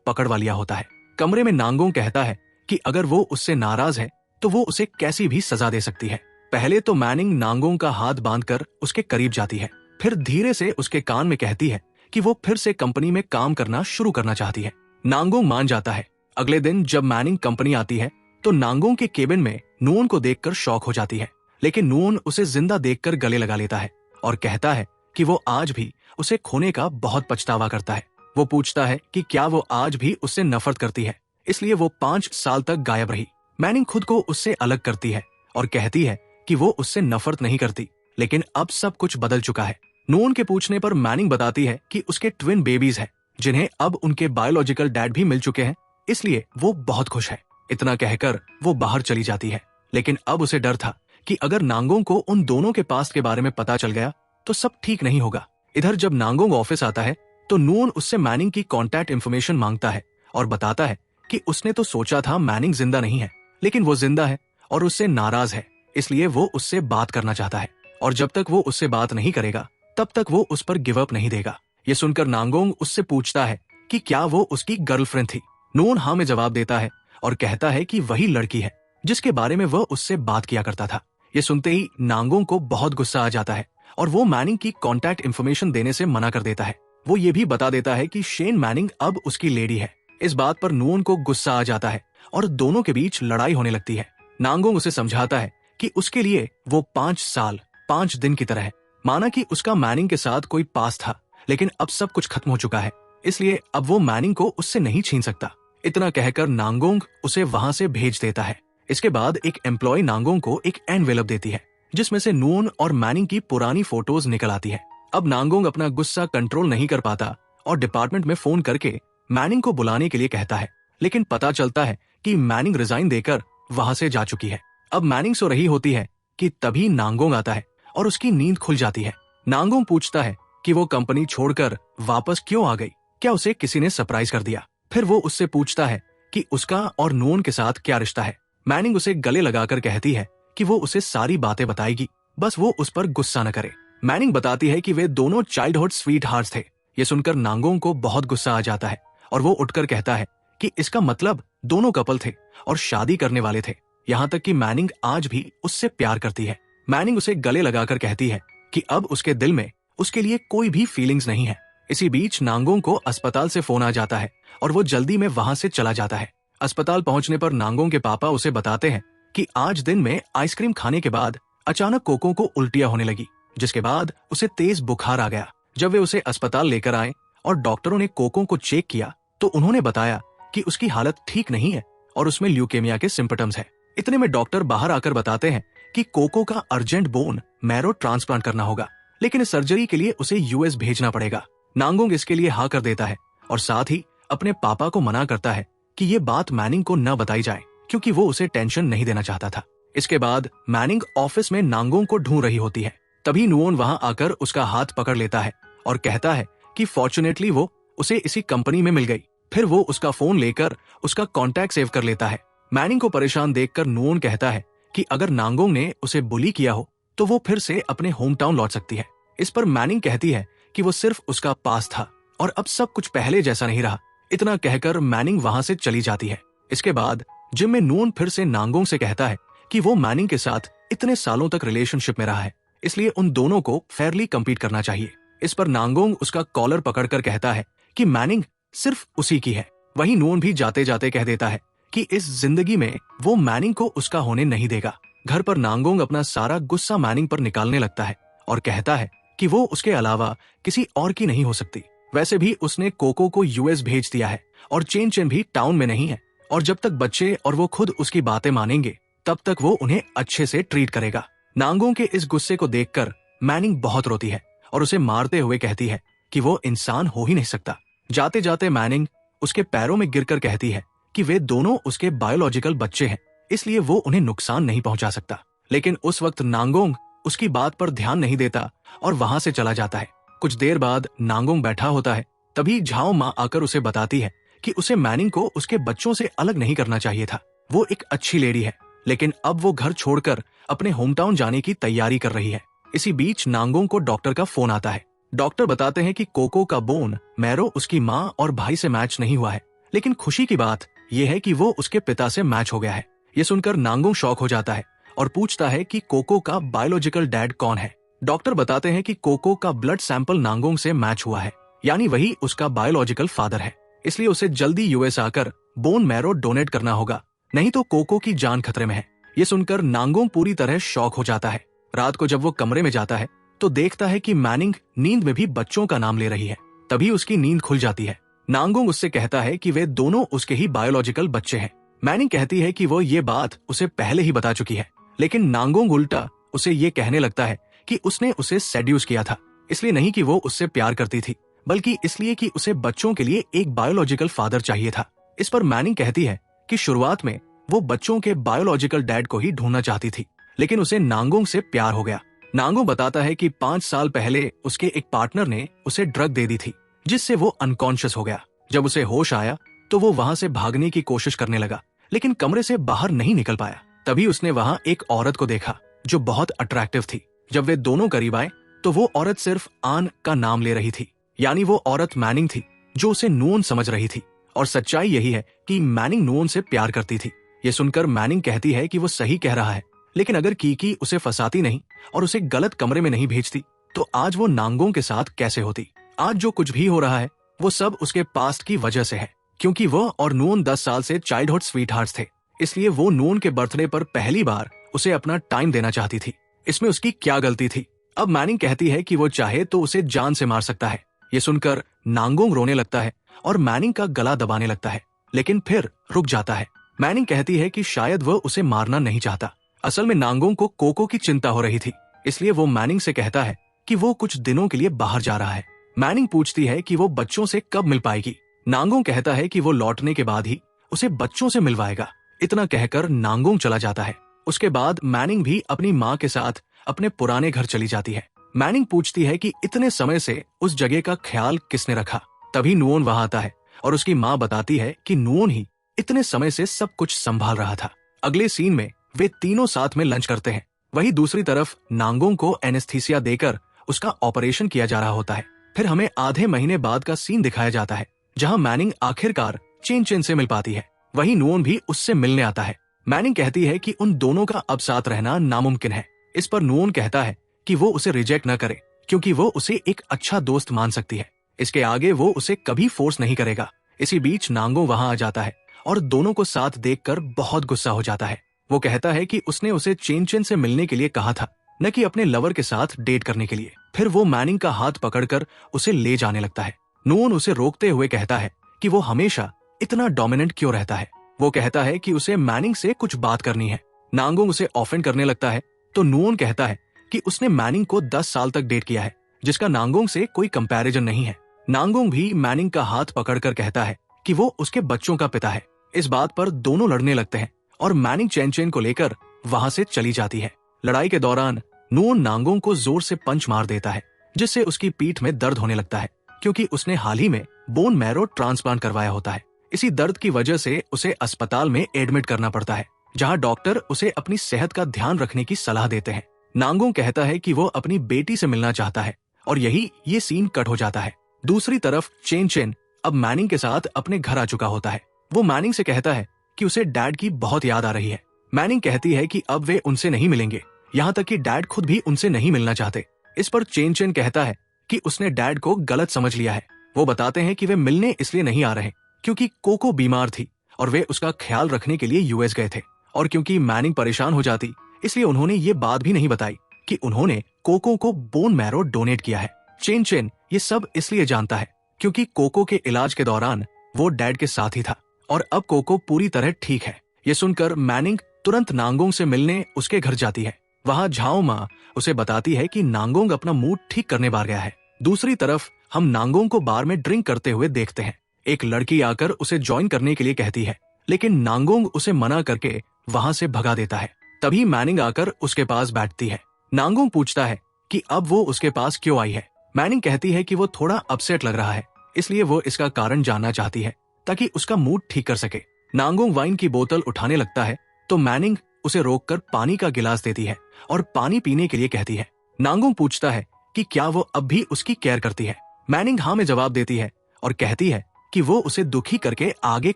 पकड़वा लिया होता है। कमरे में नांगोंग कहता है कि अगर वो उससे नाराज है तो वो उसे कैसी भी सजा दे सकती है। पहले तो मैनिंग नांगोंग का हाथ बांधकर उसके करीब जाती है, फिर धीरे से उसके कान में कहती है कि वो फिर से कंपनी में काम करना शुरू करना चाहती है। नांगोंग मान जाता है। अगले दिन जब मैनिंग कंपनी आती है तो नांगोंग के केबिन में नून को देखकर शॉक हो जाती है, लेकिन नून उसे जिंदा देखकर गले लगा लेता है और कहता है कि वो आज भी उसे खोने का बहुत पछतावा करता है। वो पूछता है कि क्या वो आज भी उससे नफरत करती है, इसलिए वो 5 साल तक गायब रही। मैनिंग खुद को उससे अलग करती है और कहती है कि वो उससे नफरत नहीं करती, लेकिन अब सब कुछ बदल चुका है। नून के पूछने पर मैनिंग बताती है कि उसके ट्विन बेबीज हैं, जिन्हें अब उनके बायोलॉजिकल डैड भी मिल चुके हैं, इसलिए वो बहुत खुश है। इतना कहकर वो बाहर चली जाती है, लेकिन अब उसे डर था कि अगर नांगोंग को उन दोनों के पास्ट के बारे में पता चल गया तो सब ठीक नहीं होगा। इधर जब नांगोंग ऑफिस आता है तो नून उससे मैनिंग की कॉन्टैक्ट इन्फॉर्मेशन मांगता है और बताता है कि उसने तो सोचा था मैनिंग जिंदा नहीं है, लेकिन वो जिंदा है और उससे नाराज है, इसलिए वो उससे बात करना चाहता है और जब तक वो उससे बात नहीं करेगा तब तक वो उस पर गिव अप नहीं देगा। ये सुनकर नांगोंग उससे पूछता है कि क्या वो उसकी गर्लफ्रेंड थी। नून हाँ में जवाब देता है और कहता है कि वही लड़की है जिसके बारे में वह उससे बात किया करता था। ये सुनते ही नांगोंग को बहुत गुस्सा आ जाता है और वो मैनिंग की कॉन्टैक्ट इन्फॉर्मेशन देने से मना कर देता है। वो ये भी बता देता है कि शेन मैनिंग अब उसकी लेडी है। इस बात पर नून को गुस्सा आ जाता है और दोनों के बीच लड़ाई होने लगती है। नांगोंग उसे समझाता है कि उसके लिए वो 5 साल 5 दिन की तरह है। माना कि उसका मैनिंग के साथ कोई पास था, लेकिन अब सब कुछ खत्म हो चुका है, इसलिए अब वो मैनिंग को उससे नहीं छीन सकता। इतना कहकर नांगोंग उसे वहां से भेज देता है। इसके बाद एक एम्प्लॉय नांगोंग को एक एनवेलप देती है जिसमें से नून और मैनिंग की पुरानी फोटोज निकल आती है। अब नांगोंग अपना गुस्सा कंट्रोल नहीं कर पाता और डिपार्टमेंट में फोन करके मैनिंग को बुलाने के लिए कहता है, लेकिन पता चलता है कि मैनिंग रिजाइन देकर वहां से जा चुकी है। अब मैनिंग सो रही होती है कि तभी नांगोंग आता है और उसकी नींद खुल जाती है। नांगोंग पूछता है कि वो कंपनी छोड़कर वापस क्यों आ गई, क्या उसे किसी ने सरप्राइज कर दिया। फिर वो उससे पूछता है कि उसका और नून के साथ क्या रिश्ता है। मैनिंग उसे गले लगाकर कहती है कि वो उसे सारी बातें बताएगी, बस वो उस पर गुस्सा न करे। मैनिंग बताती है कि वे दोनों चाइल्डहुड स्वीट हार्ट्स थे। ये सुनकर नांगोंग को बहुत गुस्सा आ जाता है और वो उठकर कहता है कि इसका मतलब दोनों कपल थे और शादी करने वाले थे। यहाँ तक कि मैनिंग आज भी उससे प्यार करती है। मैनिंग उसे गले लगाकर कहती है कि अब उसके दिल में उसके लिए कोई भी फीलिंग्स नहीं है। इसी बीच नांगोंग को अस्पताल से फोन आ जाता है और वो जल्दी में वहां से चला जाता है। अस्पताल पहुंचने पर नांगोंग के पापा उसे बताते हैं कि आज दिन में आइसक्रीम खाने के बाद अचानक कोको को उल्टियां होने लगी, जिसके बाद उसे तेज बुखार आ गया। जब वे उसे अस्पताल लेकर आए और डॉक्टरों ने कोको को चेक किया तो उन्होंने बताया कि उसकी हालत ठीक नहीं है और उसमें ल्यूकेमिया के सिम्पटम्स है। इतने में डॉक्टर बाहर आकर बताते हैं कि कोको का अर्जेंट बोन मैरो ट्रांसप्लांट करना होगा, लेकिन इस सर्जरी के लिए उसे यूएस भेजना पड़ेगा। नांगोंग इसके लिए हाँ कर देता है और साथ ही अपने पापा को मना करता है कि ये बात मैनिंग को न बताई जाए, क्योंकि वो उसे टेंशन नहीं देना चाहता था। इसके बाद मैनिंग ऑफिस में नांगोंग को ढूंढ रही होती है। तभी नून वहां आकर उसका हाथ पकड़ लेता है और कहता है कि फॉर्चुनेटली वो उसे इसी कंपनी में मिल गई। फिर वो उसका फोन लेकर उसका कॉन्टैक्ट सेव कर लेता है। मैनिंग को परेशान देखकर नून कहता है कि अगर नांगोंग ने उसे बुली किया हो तो वो फिर से अपने होम टाउन लौट सकती है। इस पर मैनिंग कहती है कि वो सिर्फ उसका पास था और अब सब कुछ पहले जैसा नहीं रहा। इतना कहकर मैनिंग वहां से चली जाती है। इसके बाद जिम में नून फिर से नांगोंग से कहता है कि वो मैनिंग के साथ इतने सालों तक रिलेशनशिप में रहा है, इसलिए उन दोनों को फेयरली कम्पीट करना चाहिए। इस पर नांगोंग उसका कॉलर पकड़कर कहता है कि मैनिंग सिर्फ उसी की है। वहीं नून भी जाते जाते कह देता है कि इस जिंदगी में वो मैनिंग को उसका होने नहीं देगा। घर पर नांगोंग अपना सारा गुस्सा मैनिंग पर निकालने लगता है और कहता है कि वो उसके अलावा किसी और की नहीं हो सकती। वैसे भी उसने कोको को यूएस भेज दिया है और चेन चेन भी टाउन में नहीं है, और जब तक बच्चे और वो खुद उसकी बातें मानेंगे तब तक वो उन्हें अच्छे से ट्रीट करेगा। नांगोंग के इस गुस्से को देखकर मैनिंग बहुत रोती है और उसे मारते हुए कहती है कि वो इंसान हो ही नहीं सकता। जाते जाते मैनिंग उसके पैरों में गिरकर कहती है कि वे दोनों उसके बायोलॉजिकल बच्चे हैं, इसलिए वो उन्हें नुकसान नहीं पहुंचा सकता। लेकिन उस वक्त नांगोंग उसकी बात पर ध्यान नहीं देता और वहां से चला जाता है। कुछ देर बाद नांगोंग बैठा होता है, तभी झाओ माँ आकर उसे बताती है कि उसे मैनिंग को उसके बच्चों से अलग नहीं करना चाहिए था। वो एक अच्छी लेडी है, लेकिन अब वो घर छोड़कर अपने होम टाउन जाने की तैयारी कर रही है। इसी बीच नांगोंग को डॉक्टर का फोन आता है। डॉक्टर बताते हैं कि कोको का बोन मैरो उसकी माँ और भाई से मैच नहीं हुआ है, लेकिन खुशी की बात यह है कि वो उसके पिता से मैच हो गया है। ये सुनकर नांगोंग शॉक हो जाता है और पूछता है कि कोको का बायोलॉजिकल डैड कौन है। डॉक्टर बताते हैं कि कोको का ब्लड सैंपल नांगोंग से मैच हुआ है, यानी वही उसका बायोलॉजिकल फादर है। इसलिए उसे जल्दी यूएस आकर बोन मैरो डोनेट करना होगा, नहीं तो कोको की जान खतरे में है। ये सुनकर नांगोंग पूरी तरह शॉक हो जाता है। रात को जब वो कमरे में जाता है तो देखता है कि मैनिंग नींद में भी बच्चों का नाम ले रही है। तभी उसकी नींद खुल जाती है। नांगोंग उससे कहता है कि वे दोनों उसके ही बायोलॉजिकल बच्चे हैं। मैनिंग कहती है कि वो ये बात उसे पहले ही बता चुकी है, लेकिन नांगोंग उल्टा उसे ये कहने लगता है कि उसने उसे सेड्यूस किया था, इसलिए नहीं कि वो उससे प्यार करती थी, बल्कि इसलिए कि उसे बच्चों के लिए एक बायोलॉजिकल फादर चाहिए था। इस पर मैनिंग कहती है कि शुरुआत में वो बच्चों के बायोलॉजिकल डैड को ही ढूंढना चाहती थी, लेकिन उसे नांगोंग से प्यार हो गया। नांगोंग बताता है कि 5 साल पहले उसके एक पार्टनर ने उसे ड्रग दे दी थी, जिससे वो अनकॉन्शियस हो गया। जब उसे होश आया तो वो वहां से भागने की कोशिश करने लगा, लेकिन कमरे से बाहर नहीं निकल पाया। तभी उसने वहां एक औरत को देखा जो बहुत अट्रैक्टिव थी। जब वे दोनों करीब आए तो वो औरत सिर्फ आन का नाम ले रही थी, यानी वो औरत मैनिंग थी जो उसे नुओन समझ रही थी। और सच्चाई यही है कि मैनिंग नुओन से प्यार करती थी। ये सुनकर मैनिंग कहती है कि वो सही कह रहा है, लेकिन अगर कीकी उसे फंसाती नहीं और उसे गलत कमरे में नहीं भेजती तो आज वो नांगोंग के साथ कैसे होती। आज जो कुछ भी हो रहा है वो सब उसके पास्ट की वजह से है, क्योंकि वो और नुओन 10 साल से चाइल्डहुड स्वीटहार्ट्स थे। इसलिए वो नुओन के बर्थडे पर पहली बार उसे अपना टाइम देना चाहती थी। इसमें उसकी क्या गलती थी। अब मैनिंग कहती है कि वो चाहे तो उसे जान से मार सकता है। ये सुनकर नांगोंग रोने लगता है और मैनिंग का गला दबाने लगता है, लेकिन फिर रुक जाता है। मैनिंग कहती है कि शायद वह उसे मारना नहीं चाहता। असल में नांगोंग को कोको की चिंता हो रही थी, इसलिए वो मैनिंग से कहता है कि वो कुछ दिनों के लिए बाहर जा रहा है। मैनिंग पूछती है कि वो बच्चों से कब मिल पाएगी। नांगोंग कहता है कि वो लौटने के बाद ही उसे बच्चों से मिलवाएगा। इतना कहकर नांगोंग चला जाता है। उसके बाद मैनिंग भी अपनी माँ के साथ अपने पुराने घर चली जाती है। मैनिंग पूछती है कि इतने समय से उस जगह का ख्याल किसने रखा। तभी नुओन वहां आता है और उसकी माँ बताती है कि नुओन ही इतने समय से सब कुछ संभाल रहा था। अगले सीन में वे तीनों साथ में लंच करते हैं। वहीं दूसरी तरफ नांगोंग को एनेस्थीसिया देकर उसका ऑपरेशन किया जा रहा होता है। फिर हमें आधे महीने बाद का सीन दिखाया जाता है, जहां मैनिंग आखिरकार चेन चेन से मिल पाती है। वहीं नुओन भी उससे मिलने आता है। मैनिंग कहती है कि उन दोनों का अब साथ रहना नामुमकिन है। इस पर नुओन कहता है कि वो उसे रिजेक्ट न करे, क्योंकि वो उसे एक अच्छा दोस्त मान सकती है। इसके आगे वो उसे कभी फोर्स नहीं करेगा। इसी बीच नांगोंग वहां आ जाता है और दोनों को साथ देखकर बहुत गुस्सा हो जाता है। वो कहता है कि उसने उसे चेन चेन से मिलने के लिए कहा था, न कि अपने लवर के साथ डेट करने के लिए। फिर वो मैनिंग का हाथ पकड़कर उसे ले जाने लगता है। नुओन उसे रोकते हुए कहता है कि वो हमेशा इतना डोमिनेंट क्यों रहता है। वो कहता है कि उसे मैनिंग से कुछ बात करनी है। नांगोंग उसे ऑफेंड करने लगता है तो नुओन कहता है कि उसने मैनिंग को 10 साल तक डेट किया है, जिसका नांगोंग से कोई कंपैरिजन नहीं है। नांगोंग भी मैनिंग का हाथ पकड़कर कहता है कि वो उसके बच्चों का पिता है। इस बात पर दोनों लड़ने लगते हैं और मैनिंग चेन चेन को लेकर वहां से चली जाती है। लड़ाई के दौरान नुओन नांगोंग को जोर से पंच मार देता है, जिससे उसकी पीठ में दर्द होने लगता है, क्योंकि उसने हाल ही में बोन मैरो ट्रांसप्लांट करवाया होता है। इसी दर्द की वजह से उसे अस्पताल में एडमिट करना पड़ता है, जहां डॉक्टर उसे अपनी सेहत का ध्यान रखने की सलाह देते हैं। नांगोंग कहता है कि वो अपनी बेटी से मिलना चाहता है और यही ये सीन कट हो जाता है। दूसरी तरफ चेन चेन अब मैनिंग के साथ अपने घर आ चुका होता है। वो मैनिंग से कहता है कि उसे डैड की बहुत याद आ रही है। मैनिंग कहती है कि अब वे उनसे नहीं मिलेंगे, यहाँ तक कि डैड खुद भी उनसे नहीं मिलना चाहते। इस पर चेन चेन कहता है कि उसने डैड को गलत समझ लिया है। वो बताते हैं कि वे मिलने इसलिए नहीं आ रहे क्योंकि कोको बीमार थी और वे उसका ख्याल रखने के लिए यूएस गए थे, और क्योंकि मैनिंग परेशान हो जाती इसलिए उन्होंने ये बात भी नहीं बताई कि उन्होंने कोको को बोन मैरो डोनेट किया है। चेन चेन ये सब इसलिए जानता है क्योंकि कोको के इलाज के दौरान वो डैड के साथ ही था और अब कोको पूरी तरह ठीक है। ये सुनकर मैनिंग तुरंत नांगोंग से मिलने उसके घर जाती है। वहां झाओ माँ उसे बताती है कि नांगोंग अपना मूड ठीक करने बाहर गया है। दूसरी तरफ हम नांगोंग को बार में ड्रिंक करते हुए देखते हैं। एक लड़की आकर उसे ज्वाइन करने के लिए कहती है, लेकिन नांगोंग उसे मना करके वहां से भगा देता है। तभी मैनिंग आकर उसके पास बैठती है। नांगोंग पूछता है कि अब वो उसके पास क्यों आई है। मैनिंग कहती है कि वो थोड़ा अपसेट लग रहा है, इसलिए वो इसका कारण जानना चाहती है ताकि उसका मूड ठीक कर सके। नांगोंग वाइन की बोतल उठाने लगता है तो मैनिंग उसे रोककर पानी का गिलास देती है और पानी पीने के लिए कहती है। नांगोंग पूछता है कि क्या वो अब भी उसकी केयर करती है। मैनिंग हाँ में जवाब देती है और कहती है कि वो उसे दुखी करके आगे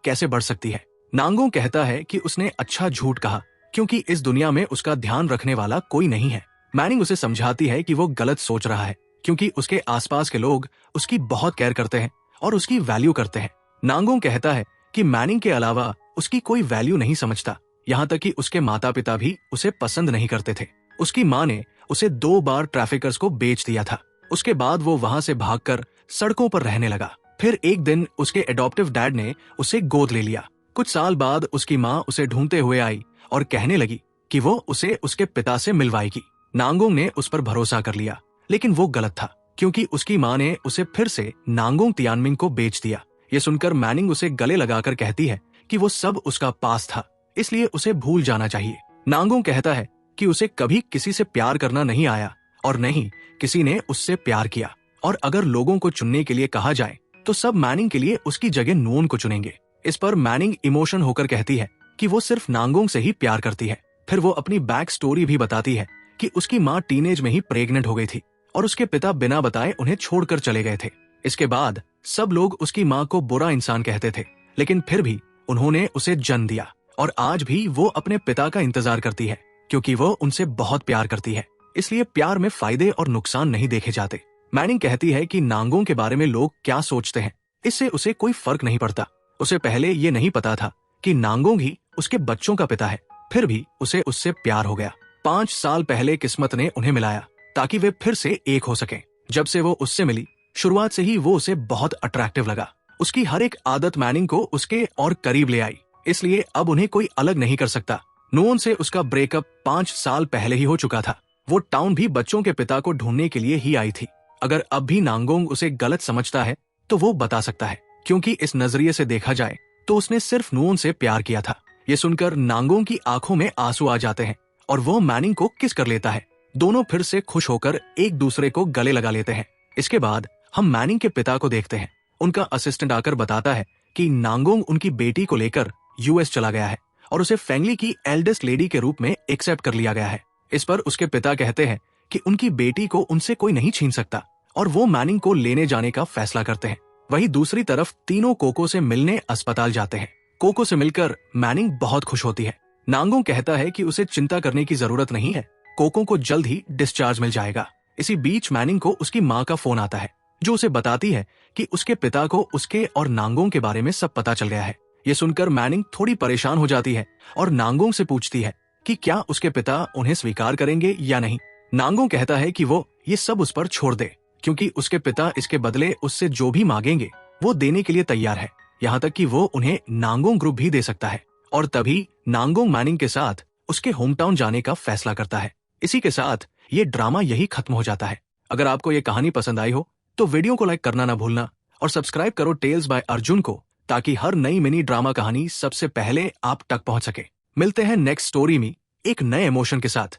कैसे बढ़ सकती है। नांगोंग कहता है कि उसने अच्छा झूठ कहा क्योंकि इस दुनिया में उसका ध्यान रखने वाला कोई नहीं है। मैनिंग उसे समझाती है कि वो गलत सोच रहा है क्योंकि उसके आसपास के लोग उसकी बहुत केयर करते हैं और उसकी वैल्यू करते हैं। नांगोंग कहता है कि मैनिंग के अलावा उसकी कोई वैल्यू नहीं समझता, यहाँ तक कि उसके माता पिता भी उसे पसंद नहीं करते थे। उसकी माँ ने उसे 2 बार ट्रैफिकर्स को बेच दिया था। उसके बाद वो वहां से भागकर सड़कों पर रहने लगा। फिर एक दिन उसके एडॉप्टिव डैड ने उसे गोद ले लिया। कुछ साल बाद उसकी माँ उसे ढूंढते हुए आई और कहने लगी कि वो उसे उसके पिता से मिलवाएगी। नांगोंग ने उस पर भरोसा कर लिया, लेकिन वो गलत था क्योंकि उसकी माँ ने उसे फिर से नांगोंग तियानमिंग को बेच दिया। ये सुनकर मैनिंग उसे गले लगाकर कहती है कि वो सब उसका पास था, इसलिए उसे भूल जाना चाहिए। नांगोंग कहता है कि उसे कभी किसी से प्यार करना नहीं आया और नहीं किसी ने उससे प्यार किया, और अगर लोगों को चुनने के लिए कहा जाए तो सब मैनिंग के लिए उसकी जगह नून को चुनेंगे। इस पर मैनिंग इमोशन होकर कहती है कि वो सिर्फ नांगोंग से ही प्यार करती है। फिर वो अपनी बैक स्टोरी भी बताती है कि उसकी माँ टीनेज में ही प्रेग्नेंट हो गई थी और उसके पिता बिना बताए उन्हें छोड़कर चले गए थे। इसके बाद सब लोग उसकी माँ को बुरा इंसान कहते थे, लेकिन फिर भी उन्होंने उसे जन्म दिया और आज भी वो अपने पिता का इंतजार करती है क्योंकि वो उनसे बहुत प्यार करती है। इसलिए प्यार में फायदे और नुकसान नहीं देखे जाते। मैनिंग कहती है कि नांगोंग के बारे में लोग क्या सोचते हैं, इससे उसे कोई फर्क नहीं पड़ता। उसे पहले ये नहीं पता था कि नांगोंग ही उसके बच्चों का पिता है, फिर भी उसे उससे प्यार हो गया। 5 साल पहले किस्मत ने उन्हें मिलाया ताकि वे फिर से एक हो सकें। जब से वो उससे मिली, शुरुआत से ही वो उसे बहुत अट्रैक्टिव लगा। उसकी हर एक आदत मैनिंग को उसके और करीब ले आई, इसलिए अब उन्हें कोई अलग नहीं कर सकता। नून से उसका ब्रेकअप 5 साल पहले ही हो चुका था। वो टाउन भी बच्चों के पिता को ढूंढने के लिए ही आई थी। अगर अब भी नांगोंग उसे गलत समझता है तो वो बता सकता है, क्योंकि इस नजरिए से देखा जाए तो उसने सिर्फ नून से प्यार किया था। ये सुनकर नांगोंग की आंखों में आंसू आ जाते हैं और वो मैनिंग को किस कर लेता है। दोनों फिर से खुश होकर एक दूसरे को गले लगा लेते हैं। इसके बाद हम मैनिंग के पिता को देखते हैं। उनका असिस्टेंट आकर बताता है कि नांगोंग उनकी बेटी को लेकर यूएस चला गया है और उसे फैमिली की एल्डेस्ट लेडी के रूप में एक्सेप्ट कर लिया गया है। इस पर उसके पिता कहते हैं कि उनकी बेटी को उनसे कोई नहीं छीन सकता और वो मैनिंग को लेने जाने का फैसला करते हैं। वहीं दूसरी तरफ तीनों कोको से मिलने अस्पताल जाते हैं। कोको से मिलकर मैनिंग बहुत खुश होती है। नांगोंग कहता है कि उसे चिंता करने की जरूरत नहीं है, कोको को जल्द ही डिस्चार्ज मिल जाएगा। इसी बीच मैनिंग को उसकी माँ का फोन आता है जो उसे बताती है कि उसके पिता को उसके और नांगोंग के बारे में सब पता चल गया है। ये सुनकर मैनिंग थोड़ी परेशान हो जाती है और नांगोंग से पूछती है कि क्या उसके पिता उन्हें स्वीकार करेंगे या नहीं। नांगोंग कहता है कि वो ये सब उस पर छोड़ दे क्योंकि उसके पिता इसके बदले उससे जो भी मांगेंगे वो देने के लिए तैयार है, यहाँ तक कि वो उन्हें नांगोंग ग्रुप भी दे सकता है। और तभी नांगोंग मैनिंग के साथ उसके होम टाउन जाने का फैसला करता है। इसी के साथ ये ड्रामा यही खत्म हो जाता है। अगर आपको ये कहानी पसंद आई हो तो वीडियो को लाइक करना ना भूलना और सब्सक्राइब करो टेल्स बाय अर्जुन को, ताकि हर नई मिनी ड्रामा कहानी सबसे पहले आप तक पहुंच सके। मिलते हैं नेक्स्ट स्टोरी में एक नए इमोशन के साथ।